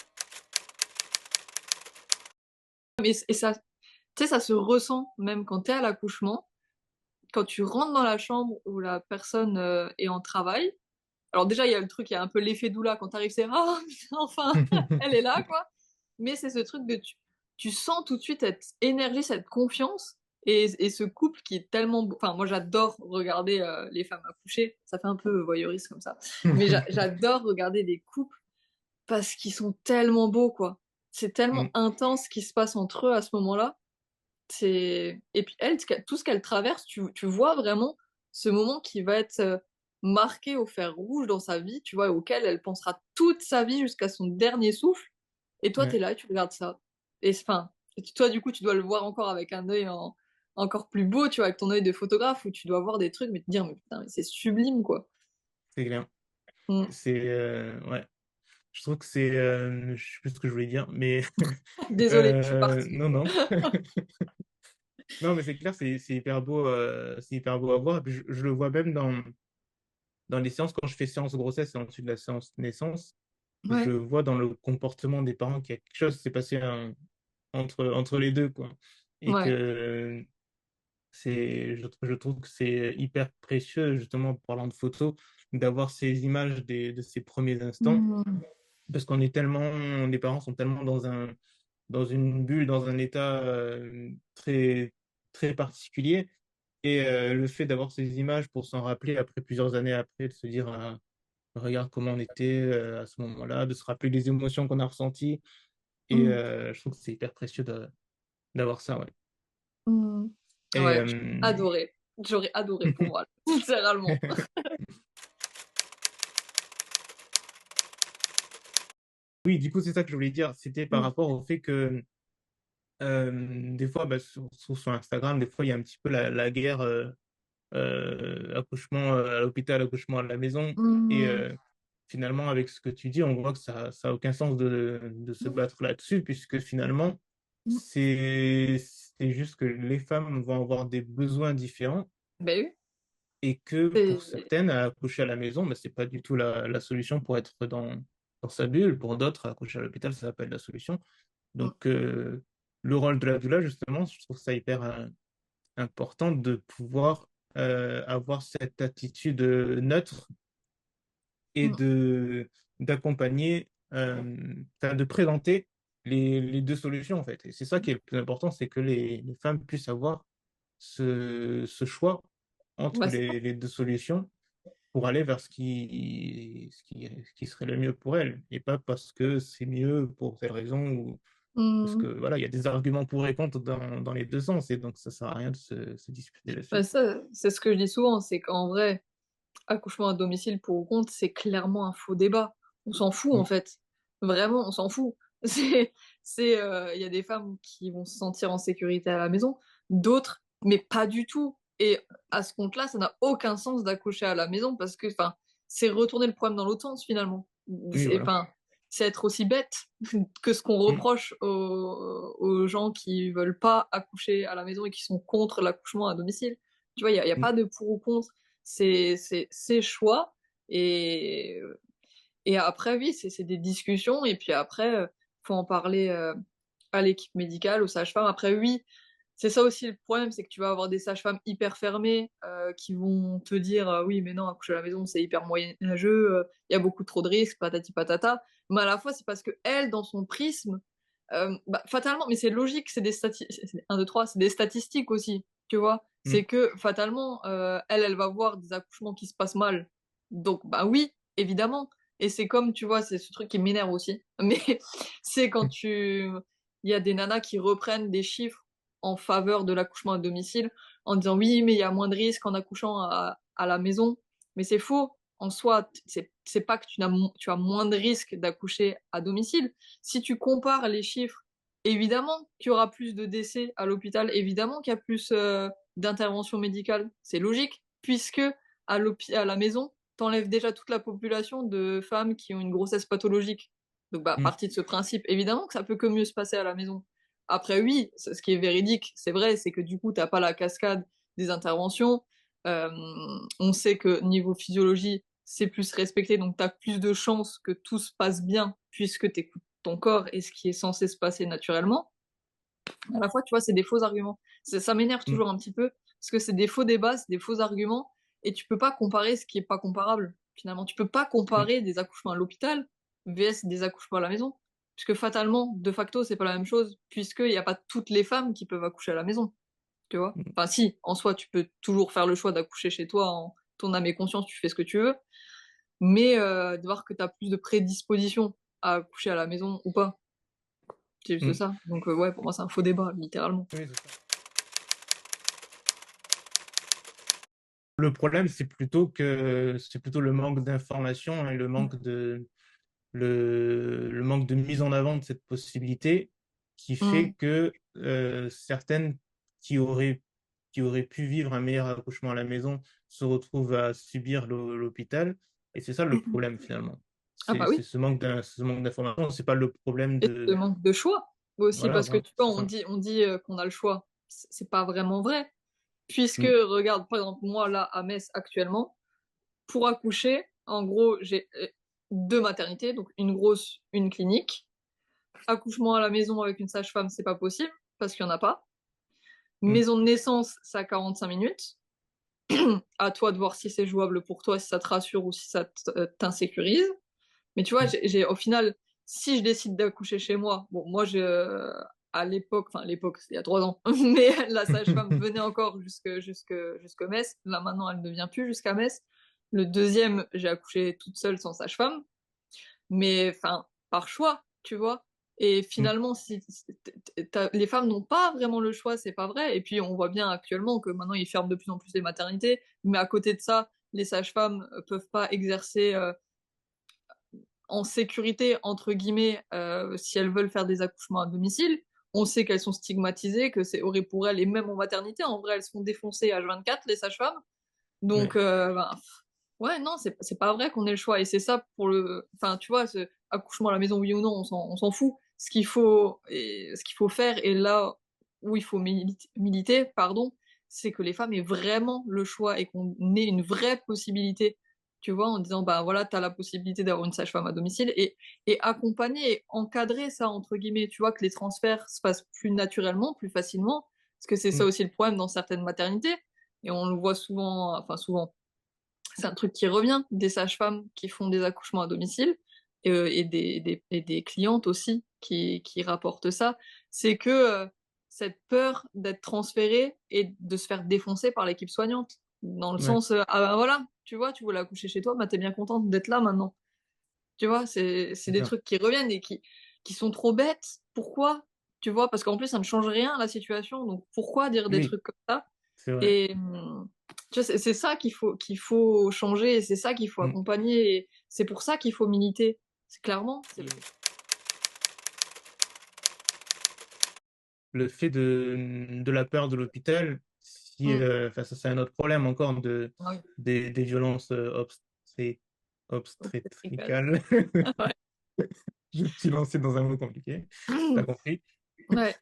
Et ça, tu sais, ça se ressent même quand tu es à l'accouchement, quand tu rentres dans la chambre où la personne, est en travail. Alors déjà, il y a le truc, il y a un peu l'effet doula quand tu arrives, c'est: «Ah putain, enfin, elle est là, quoi». Mais c'est ce truc de tu sens tout de suite cette énergie, cette confiance et ce couple qui est tellement beau. Enfin, moi, j'adore regarder, les femmes accoucher. Ça fait un peu voyeuriste comme ça, mais j'adore regarder des couples parce qu'ils sont tellement beaux, quoi. C'est tellement mm, intense ce qui se passe entre eux à ce moment-là. C'est et puis elle, tout ce qu'elle traverse, tu vois vraiment ce moment qui va être, marqué au fer rouge dans sa vie, tu vois? Auquel elle pensera toute sa vie jusqu'à son dernier souffle et toi, tu ouais. es là et tu regardes ça et enfin, toi, du coup, tu dois le voir encore avec un œil encore plus beau, tu vois? Avec ton œil de photographe où tu dois voir des trucs, mais te dire: «Mais putain, mais c'est sublime, quoi». C'est clair. Mmh. Ouais. Je trouve que je sais plus ce que je voulais dire, mais Désolée, je suis partie. non, non. Non, mais c'est clair, c'est hyper beau à voir. Et puis je le vois même dans les séances, quand je fais séance grossesse et ensuite la séance naissance, je Ouais. vois dans le comportement des parents qu'il y a quelque chose qui s'est passé entre les deux, quoi. Et Ouais. que je trouve que c'est hyper précieux, justement, en parlant de photos, d'avoir ces images de ces premiers instants, Mmh. parce les parents sont tellement dans une bulle, dans un état très, très particulier. Et le fait d'avoir ces images pour s'en rappeler après plusieurs années après, de se dire, ah, regarde comment on était à ce moment-là, de se rappeler les émotions qu'on a ressenties. Et Mmh. je trouve que c'est hyper précieux d'avoir ça, ouais. Mmh. Et Ouais, j'aurais adoré. J'aurais adoré pour moi, littéralement. oui, du coup, c'est ça que je voulais dire. C'était par Mmh. rapport au fait que des fois, bah, sur Instagram, des fois, il y a un petit peu la guerre accouchement à l'hôpital, accouchement à la maison. Et Mmh. finalement, avec ce que tu dis, on voit que ça a aucun sens de se battre là-dessus, puisque finalement, Mmh. c'est juste que les femmes vont avoir des besoins différents Beh, oui, et que pour c'est certaines, accoucher à la maison, bah, c'est pas du tout la solution pour être dans sa bulle. Pour d'autres, accoucher à l'hôpital, ça va pas être la solution. mmh, Donc, le rôle de la doula, justement, je trouve ça hyper important de pouvoir avoir cette attitude neutre et mmh. d'accompagner, enfin, de présenter les deux solutions, en fait. Et c'est ça qui est le plus important, c'est que les femmes puissent avoir ce choix entre Bah, c'est ça. les deux solutions pour aller vers ce qui serait le mieux pour elles, et pas parce que c'est mieux pour telle raison ou parce que Mmh. voilà, il y a des arguments pour et contre dans les deux sens, et donc ça sert à rien de se disputer Bah, là-dessus. ça, c'est ce que je dis souvent, c'est qu'en vrai, accouchement à domicile pour ou contre, c'est clairement un faux débat. On s'en fout, en Mm, fait. Vraiment, on s'en fout. Il y a des femmes qui vont se sentir en sécurité à la maison, d'autres, mais pas du tout. Et à ce compte-là, ça n'a aucun sens d'accoucher à la maison parce que, enfin, c'est retourner le problème dans l'autre sens, finalement. oui, voilà. Enfin, c'est être aussi bête que ce qu'on Mm, reproche aux gens qui veulent pas accoucher à la maison et qui sont contre l'accouchement à domicile. Tu vois, il y a mm, pas de pour ou contre, c'est ses choix. Et après, oui, c'est des discussions. Et puis après, faut en parler à l'équipe médicale, aux sages-femmes. Après, oui, c'est ça aussi le problème, c'est que tu vas avoir des sages-femmes hyper fermées qui vont te dire oui, mais non, accoucher à la maison, c'est hyper moyenâgeux, il y a beaucoup trop de risques, patati patata. Mais à la fois, c'est parce que elle, dans son prisme, bah, fatalement, mais c'est logique, c'est des statistiques, 1, 2, 3, c'est des statistiques aussi, tu vois. mm, C'est que fatalement, elle va voir des accouchements qui se passent mal. Donc, bah oui, évidemment. Et c'est comme, tu vois, c'est ce truc qui m'énerve aussi. Mais c'est quand il y a des nanas qui reprennent des chiffres en faveur de l'accouchement à domicile en disant oui, mais il y a moins de risques en accouchant à la maison. Mais c'est faux. En soi, c'est pas que tu as moins de risques d'accoucher à domicile. Si tu compares les chiffres, évidemment qu'il y aura plus de décès à l'hôpital, évidemment qu'il y a plus d'interventions médicales. C'est logique, puisque à la maison, t'enlèves déjà toute la population de femmes qui ont une grossesse pathologique. Donc, bah, à mm, partir de ce principe, évidemment que ça peut que mieux se passer à la maison. Après, oui, ce qui est véridique, c'est vrai, c'est que du coup, t'as pas la cascade des interventions. Euh, on sait que niveau physiologie, c'est plus respecté, donc t'as plus de chances que tout se passe bien puisque t'écoutes ton corps et ce qui est censé se passer naturellement. À la fois, tu vois, c'est des faux arguments. Ça m'énerve mm, toujours un petit peu parce que c'est des faux débats, c'est des faux arguments et tu peux pas comparer ce qui est pas comparable. Finalement, tu peux pas mm, comparer des accouchements à l'hôpital vs des accouchements à la maison. Puisque fatalement, de facto, c'est pas la même chose, puisqu'il n'y a pas toutes les femmes qui peuvent accoucher à la maison, tu vois. mm, Enfin, si, en soi, tu peux toujours faire le choix d'accoucher chez toi en ton âme et conscience, tu fais ce que tu veux, mais de voir que tu as plus de prédisposition à accoucher à la maison ou pas. C'est juste mm. ça. Donc, ouais, pour moi, c'est un faux débat, littéralement. Oui, c'est ça. Le problème, c'est plutôt le manque d'information et le manque de mise en avant de cette possibilité qui fait Mm. que certaines qui auraient, qui auraient pu vivre un meilleur accouchement à la maison se retrouvent à subir l'hôpital. Et c'est ça le Mhm. problème finalement. Ah bah C'est oui, ce manque d'information. C'est pas le problème et ce de... manque de choix aussi, Voilà, parce que voilà, tu vois, c'est ça. on dit qu'on a le choix. C'est pas vraiment vrai. Puisque, Mm, regarde, par exemple, moi, là, à Metz, actuellement, pour accoucher, en gros, j'ai deux maternités, donc une grosse, une clinique. Accouchement à la maison avec une sage-femme, c'est pas possible, parce qu'il y en a pas. mm, Maison de naissance, c'est à 45 minutes. À toi de voir si c'est jouable pour toi, si ça te rassure ou si ça t'insécurise. Mais tu vois, mm, au final, si je décide d'accoucher chez moi, bon, moi, à l'époque, enfin, à l'époque, c'était il y a 3 ans, mais la sage-femme venait encore jusque Metz. Là, maintenant, elle ne vient plus jusqu'à Metz. Le deuxième, j'ai accouché toute seule sans sage-femme, mais enfin, par choix, tu vois. Et Mm. finalement, les femmes n'ont pas vraiment le choix, c'est pas vrai. Et puis on voit bien actuellement que maintenant ils ferment de plus en plus les maternités, mais à côté de ça, les sages-femmes peuvent pas exercer en sécurité, entre guillemets, si elles veulent faire des accouchements à domicile. On sait qu'elles sont stigmatisées, que c'est horrible pour elles, et même en maternité, en vrai, elles se font défoncer H24, les sages-femmes. Donc, Ouais. ben, ouais, non, c'est pas vrai qu'on ait le choix. Et c'est ça pour le. Enfin, tu vois, ce accouchement à la maison, oui ou non, on s'en fout. Ce qu'il faut faire, et là où il faut militer, pardon, c'est que les femmes aient vraiment le choix et qu'on ait une vraie possibilité, tu vois, en disant, bah voilà, t'as la possibilité d'avoir une sage-femme à domicile et accompagner et encadrer ça, entre guillemets, tu vois, que les transferts se passent plus naturellement, plus facilement, parce que c'est ça Mm. aussi le problème dans certaines maternités. Et on le voit souvent, enfin souvent, c'est un truc qui revient, des sages-femmes qui font des accouchements à domicile et des clientes aussi qui rapportent ça, c'est que cette peur d'être transférée et de se faire défoncer par l'équipe soignante. Dans le Ouais, sens, ah ben voilà, tu vois, tu voulais accoucher chez toi, bah t'es bien contente d'être là maintenant. Tu vois, c'est c'est des ça. trucs qui reviennent et qui sont trop bêtes. Pourquoi? Tu vois, parce qu'en plus, ça ne change rien à la situation, donc pourquoi dire des Oui, trucs comme ça? c'est vrai. Et tu vois, c'est ça qu'il faut changer, et c'est ça qu'il faut Mm. accompagner, et c'est pour ça qu'il faut militer. C'est clairement, c'est Le fait de la peur de l'hôpital, si, mmh. enfin, ça c'est un autre problème encore Ah oui, des violences obstétricale. obstétricales. Ouais. Je me suis lancé dans un mot compliqué, t'as compris. Ouais.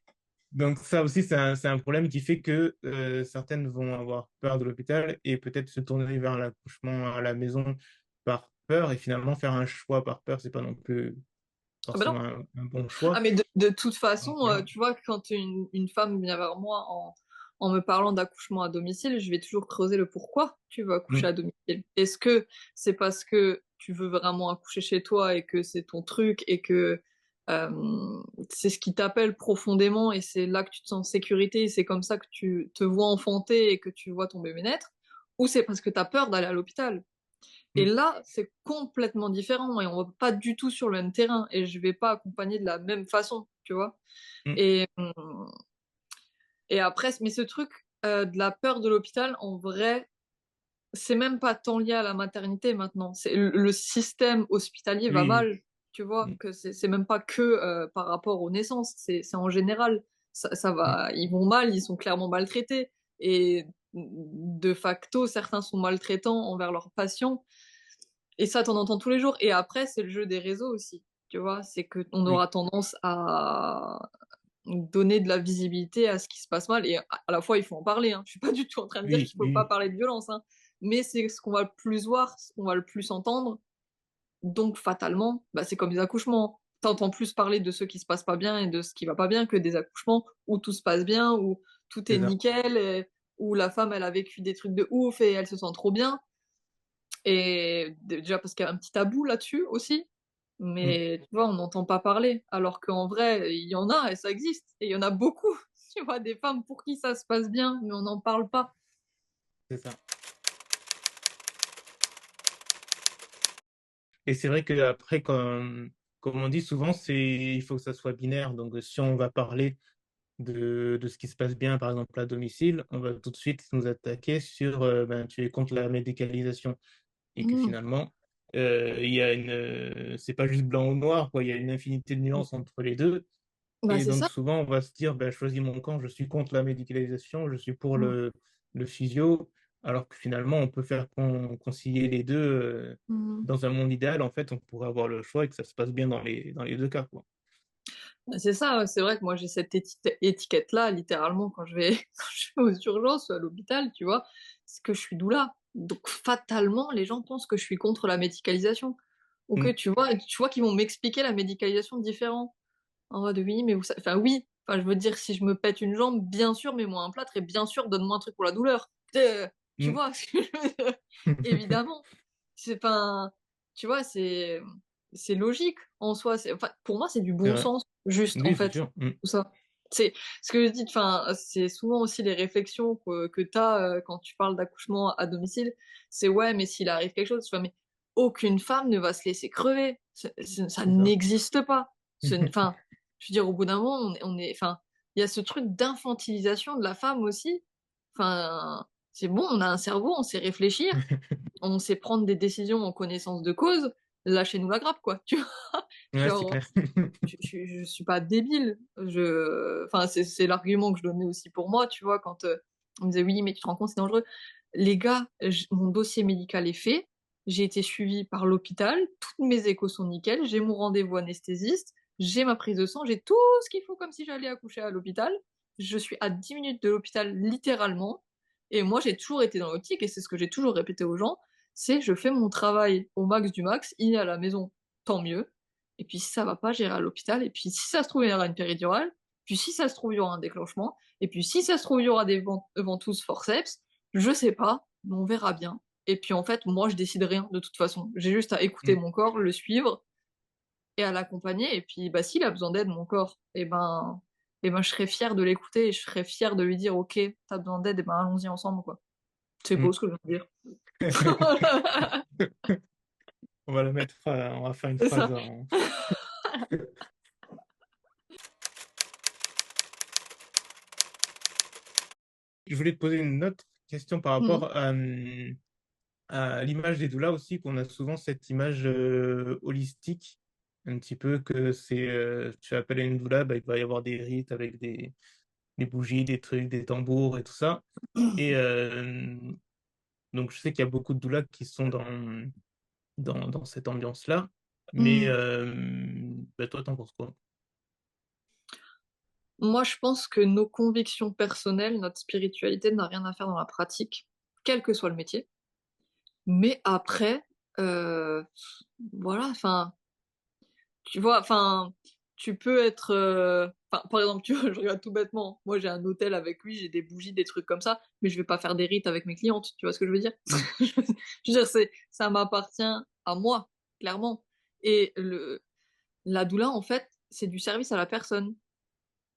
Donc ça aussi, c'est un problème qui fait que certaines vont avoir peur de l'hôpital et peut-être se tourner vers l'accouchement à la maison par peur et finalement faire un choix par peur, c'est pas non plus Ah bah non. forcément un bon Ah choix. mais de toute façon, Donc voilà. tu vois, quand une femme vient vers moi en me parlant d'accouchement à domicile, je vais toujours creuser le pourquoi tu veux accoucher Mm. à domicile. Est-ce que c'est parce que tu veux vraiment accoucher chez toi et que c'est ton truc et que c'est ce qui t'appelle profondément et c'est là que tu te sens en sécurité et c'est comme ça que tu te vois enfanter et que tu vois ton bébé naître? Ou c'est parce que tu as peur d'aller à l'hôpital? Et Mm. là, c'est complètement différent et on va pas du tout sur le même terrain et je vais pas accompagner de la même façon, tu vois? Mm. Et, et après, mais ce truc de la peur de l'hôpital, en vrai, c'est même pas tant lié à la maternité maintenant. C'est le système hospitalier va Oui, mal, tu vois? oui. Que c'est même pas que par rapport aux naissances, c'est en général. Ça Mm. va, ils vont mal, ils sont clairement maltraités. Et de facto, certains sont maltraitants envers leurs patients. Et ça, t'en entends tous les jours. Et après, c'est le jeu des réseaux aussi. Tu vois, c'est que on Oui, aura tendance à donner de la visibilité à ce qui se passe mal. Et à la fois, il faut en parler. Hein. Je suis pas du tout en train de dire oui, qu'il faut pas oui, parler de violence. Hein. Mais c'est ce qu'on va le plus voir, ce qu'on va le plus entendre. Donc, fatalement, bah, c'est comme les accouchements. T'entends plus parler de ce qui se passe pas bien et de ce qui va pas bien que des accouchements où tout se passe bien, où tout est c'est ça. nickel, et où la femme, elle a vécu des trucs de ouf et elle se sent trop bien. Et déjà parce qu'il y a un petit tabou là-dessus aussi, Mm. mais tu vois, on n'entend pas parler. Alors qu'en vrai, il y en a et ça existe. Et il y en a beaucoup. Tu vois, des femmes pour qui ça se passe bien, mais on n'en parle pas. C'est ça. Et c'est vrai qu'après, comme on dit souvent, il faut que ça soit binaire. Donc, si on va parler de ce qui se passe bien, par exemple, à domicile, on va tout de suite nous attaquer sur ben, tu es contre la médicalisation. Et que Mmh. finalement, c'est pas juste blanc ou noir, quoi. Il y a une infinité de nuances entre les deux. Bah, Et c'est donc, ça. souvent, on va se dire, ben, choisis mon camp, je suis contre la médicalisation, je suis pour Mmh. le physio, alors que finalement, on peut faire concilier les deux. Mmh. Dans un monde idéal, en fait, on pourrait avoir le choix et que ça se passe bien dans les deux cas, quoi. Bah, c'est ça, ouais, c'est vrai que moi j'ai cette étiquette-là, littéralement, quand je vais, quand je vais aux urgences ou à l'hôpital, tu vois, c'est que je suis doula. Donc fatalement, les gens pensent que je suis contre la médicalisation. Ou que Mm. tu vois qu'ils vont m'expliquer la médicalisation différent. En mode oui, mais enfin oui, enfin je veux dire, si je me pète une jambe, bien sûr, mets-moi un plâtre et bien sûr, donne-moi un truc pour la douleur. Tu Mm. vois, ce que je veux dire. Évidemment. C'est pas, tu vois, c'est logique en soi. Enfin, pour moi, c'est du C'est bon vrai. sens, juste en Oui, c'est fait, sûr. Mm. tout ça. C'est ce que je dis. Enfin, c'est souvent aussi les réflexions que t'as quand tu parles d'accouchement à domicile. C'est ouais, mais s'il arrive quelque chose, tu vois, mais aucune femme ne va se laisser crever. Ça C'est ça. n'existe pas. Enfin. Je veux dire, au bout d'un moment, enfin, il y a ce truc d'infantilisation de la femme aussi. Enfin, c'est bon, on a un cerveau, on sait réfléchir, on sait prendre des décisions en connaissance de cause, lâchez-nous la grappe, quoi, tu vois? Ouais, c'est Genre, clair. je suis pas débile. Enfin, c'est l'argument que je donnais aussi pour moi, tu vois, quand on me disait oui, mais tu te rends compte, c'est dangereux. Les gars, mon dossier médical est fait, j'ai été suivie par l'hôpital, toutes mes échos sont nickel, j'ai mon rendez-vous anesthésiste, j'ai ma prise de sang, j'ai tout ce qu'il faut comme si j'allais accoucher à l'hôpital. Je suis à 10 minutes de l'hôpital littéralement. Et moi, j'ai toujours été dans l'optique, et c'est ce que j'ai toujours répété aux gens, c'est je fais mon travail au max du max, il est à la maison, tant mieux. Et puis si ça va pas, j'irai à l'hôpital. Et puis si ça se trouve, il y aura une péridurale. Puis si ça se trouve, il y aura un déclenchement. Et puis si ça se trouve, il y aura des ventouses forceps. Je sais pas, mais on verra bien. Et puis en fait, moi, je décide rien de toute façon. J'ai juste à écouter Mm. mon corps, le suivre et à l'accompagner. Et puis, bah, s'il a besoin d'aide, mon corps, je serais fière de l'écouter et je serais fière de lui dire, OK, t'as besoin d'aide, et ben, allons-y ensemble, quoi. C'est beau Mm. ce que je veux dire. On va la mettre, on va faire une C'est phrase ça. en... Je voulais te poser une autre question par Mhm. rapport à l'image des doulas aussi, qu'on a souvent cette image holistique, un petit peu que c'est, tu appelles une doula, bah, il va y avoir des rites avec des bougies, des trucs, des tambours et tout ça. Et donc je sais qu'il y a beaucoup de doulas qui sont dans cette ambiance-là, mais Mhm. bah, toi, t'en penses quoi? Moi, je pense que nos convictions personnelles, notre spiritualité n'a rien à faire dans la pratique, quel que soit le métier. Mais après, euh, voilà, enfin, tu vois, enfin, tu peux être, enfin, par exemple, tu vois, je regarde tout bêtement. Moi, j'ai un hôtel avec lui, j'ai des bougies, des trucs comme ça, mais je vais pas faire des rites avec mes clientes. Tu vois ce que je veux dire? Mm. Je veux dire, ça m'appartient à moi, clairement. Et la doula, en fait, c'est du service à la personne.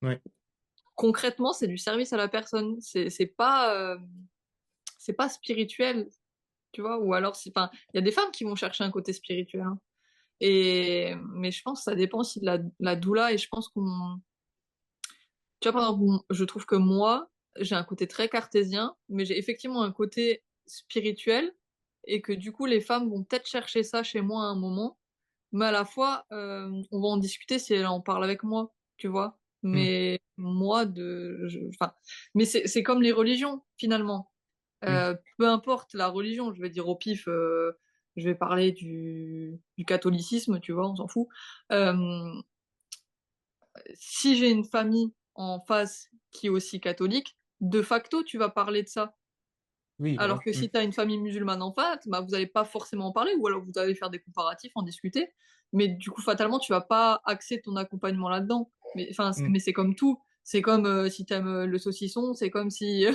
Ouais. Concrètement, c'est du service à la personne. C'est pas spirituel, tu vois. Ou alors, enfin, il y a des femmes qui vont chercher un côté spirituel, hein. Mais je pense que ça dépend aussi de la doula. Et je pense tu vois, par exemple, je trouve que moi, j'ai un côté très cartésien, mais j'ai effectivement un côté spirituel, et que du coup, les femmes vont peut-être chercher ça chez moi à un moment, mais à la fois, on va en discuter si elles en parlent avec moi, tu vois. Mm. Mais moi, enfin, mais c'est comme les religions, finalement. Oui. Peu importe la religion, je vais dire au pif, je vais parler du catholicisme, tu vois, on s'en fout. Euh, Si j'ai une famille en face qui est aussi catholique, de facto, tu vas parler de ça. Oui, voilà. Alors que Mm. si tu as une famille musulmane en face, bah, vous n'allez pas forcément en parler, ou alors vous allez faire des comparatifs, en discuter. Mais du coup, fatalement, tu vas pas axer ton accompagnement là-dedans. Mais, enfin, Mm. mais c'est comme tout. C'est comme si t'aimes le saucisson, c'est comme si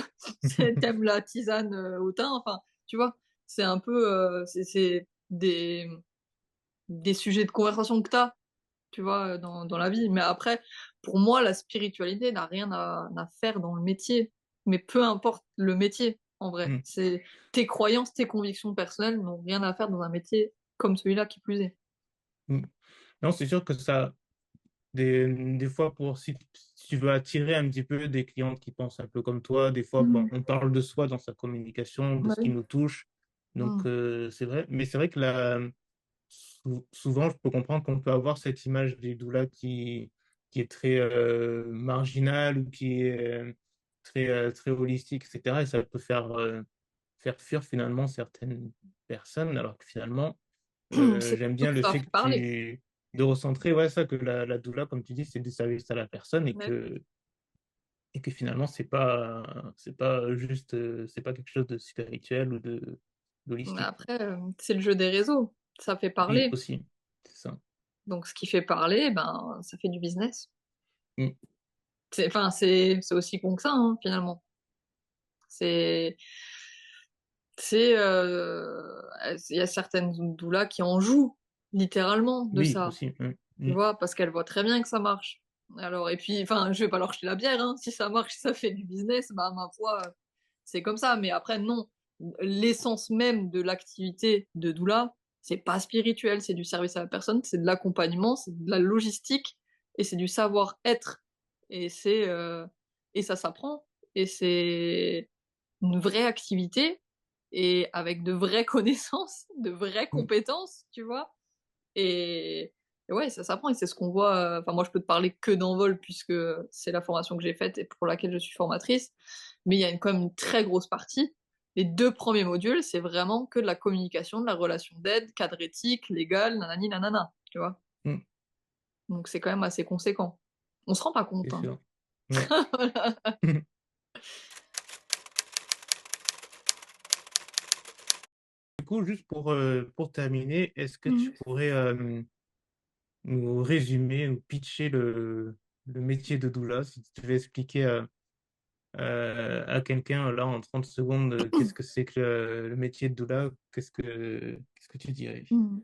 t'aimes la tisane au thym. Enfin, tu vois, c'est un peu, c'est des sujets de conversation que t'as, tu vois, dans la vie. Mais après, pour moi, la spiritualité n'a rien à faire dans le métier. Mais peu importe le métier, en vrai. Mm. C'est tes croyances, tes convictions personnelles n'ont rien à faire dans un métier comme celui-là qui plus est. Mm. Non, c'est sûr que ça, des fois, si tu veux attirer un petit peu des clientes qui pensent un peu comme toi, des fois, bon, Mhm. on parle de soi dans sa communication, de Bah ce qui oui. nous touche. Donc, Mhm. c'est vrai. Mais c'est vrai que là, souvent, je peux comprendre qu'on peut avoir cette image des doulas qui est très marginale ou qui est très holistique, etc. Et ça peut faire fuir finalement certaines personnes, alors que finalement, C'est j'aime tout bien que le ça fait fait que parler. de recentrer, ouais, ça, que la doula, comme tu dis, c'est du service à la personne Ouais. et que finalement, c'est pas juste, c'est pas quelque chose de spirituel ou Mais d'holistique, quoi. après, c'est le jeu des réseaux. Ça fait Oui, parler. aussi, c'est ça. Donc, ce qui fait parler, ben, ça fait du business. Mm. Enfin, c'est aussi con que ça, hein, finalement. C'est, il y a certaines doulas qui en jouent, littéralement, de Oui, ça. aussi. Mm. Tu Mm. vois, parce qu'elles voient très bien que ça marche. Alors, et puis, enfin, je vais pas leur jeter la bière, hein. Si ça marche, si ça fait du business, bah, ma foi, c'est comme ça. Mais après, non. L'essence même de l'activité de doula, c'est pas spirituel, c'est du service à la personne, c'est de l'accompagnement, c'est de la logistique. et c'est du savoir-être et et ça s'apprend et c'est une vraie activité et avec de vraies connaissances, de vraies Mm. compétences, tu vois? Et et ouais, ça s'apprend et c'est ce qu'on voit, enfin moi je peux te parler que d'Envol puisque c'est la formation que j'ai faite et pour laquelle je suis formatrice, mais il y a quand même une très grosse partie. Les 2 premiers modules, c'est vraiment que de la communication, de la relation d'aide, cadre éthique, légal, nanani nanana, tu vois? Mm. Donc c'est quand même assez conséquent. On se rend pas C'est compte, hein. sûr. Ouais. Voilà. Du coup, juste pour terminer, est-ce que tu Mmh. pourrais nous résumer ou pitcher le métier de doula, si tu devais expliquer à quelqu'un, là, en 30 secondes, qu'est-ce que c'est que le métier de doula, qu'est-ce que tu dirais? Mmh.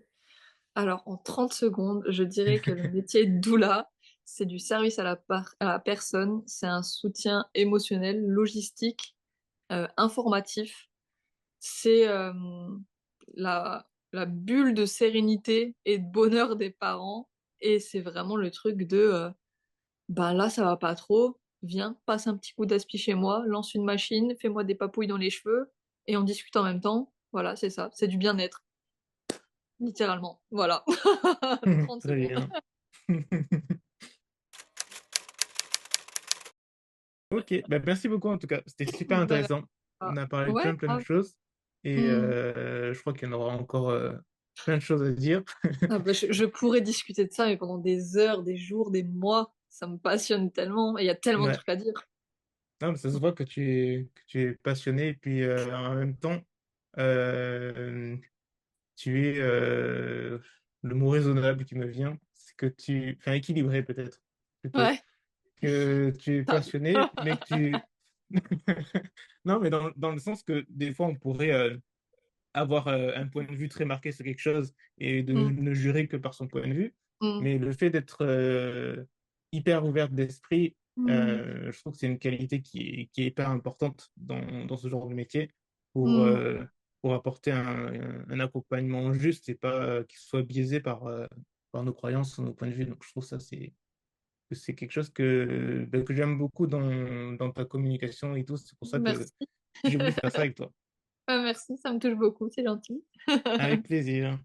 Alors en 30 secondes, je dirais que le métier de doula, c'est du service à la personne, c'est un soutien émotionnel, logistique, informatif. C'est, la bulle de sérénité et de bonheur des parents et c'est vraiment le truc de, «Ben, là, ça va pas trop, viens, passe un petit coup d'aspi chez moi, lance une machine, fais-moi des papouilles dans les cheveux et on discute en même temps». Voilà, c'est ça, c'est du bien-être, littéralement. Voilà. 30 Très secondes. bien. Ok, bah, merci beaucoup en tout cas, c'était super Bah, intéressant. On a parlé de ouais, plein de grave. choses et Mmh. je crois qu'il y en aura encore plein de choses à dire. Ah bah, je pourrais discuter de ça, mais pendant des heures, des jours, des mois. Ça me passionne tellement et il y a tellement de Ouais. trucs à dire. Non, mais ça se voit que tu es passionné et puis en même temps, euh, tu es le mot raisonnable qui me vient, c'est que enfin équilibré peut-être plutôt, Ouais, que tu es stable. passionné, mais que tu non, mais dans le sens que des fois on pourrait avoir un point de vue très marqué sur quelque chose et de Mmh, ne jurer que par son point de vue. mmh, Mais le fait d'être hyper ouverte d'esprit, mmh, je trouve que c'est une qualité qui est hyper importante dans ce genre de métier pour, mmh. euh, pour apporter un accompagnement juste et pas qu'il soit biaisé par nos croyances ou nos points de vue. Donc je trouve ça, que c'est quelque chose que j'aime beaucoup dans ta communication et tout. C'est pour ça que Merci. j'ai voulu faire ça avec toi. Merci, ça me touche beaucoup, c'est gentil. Avec plaisir.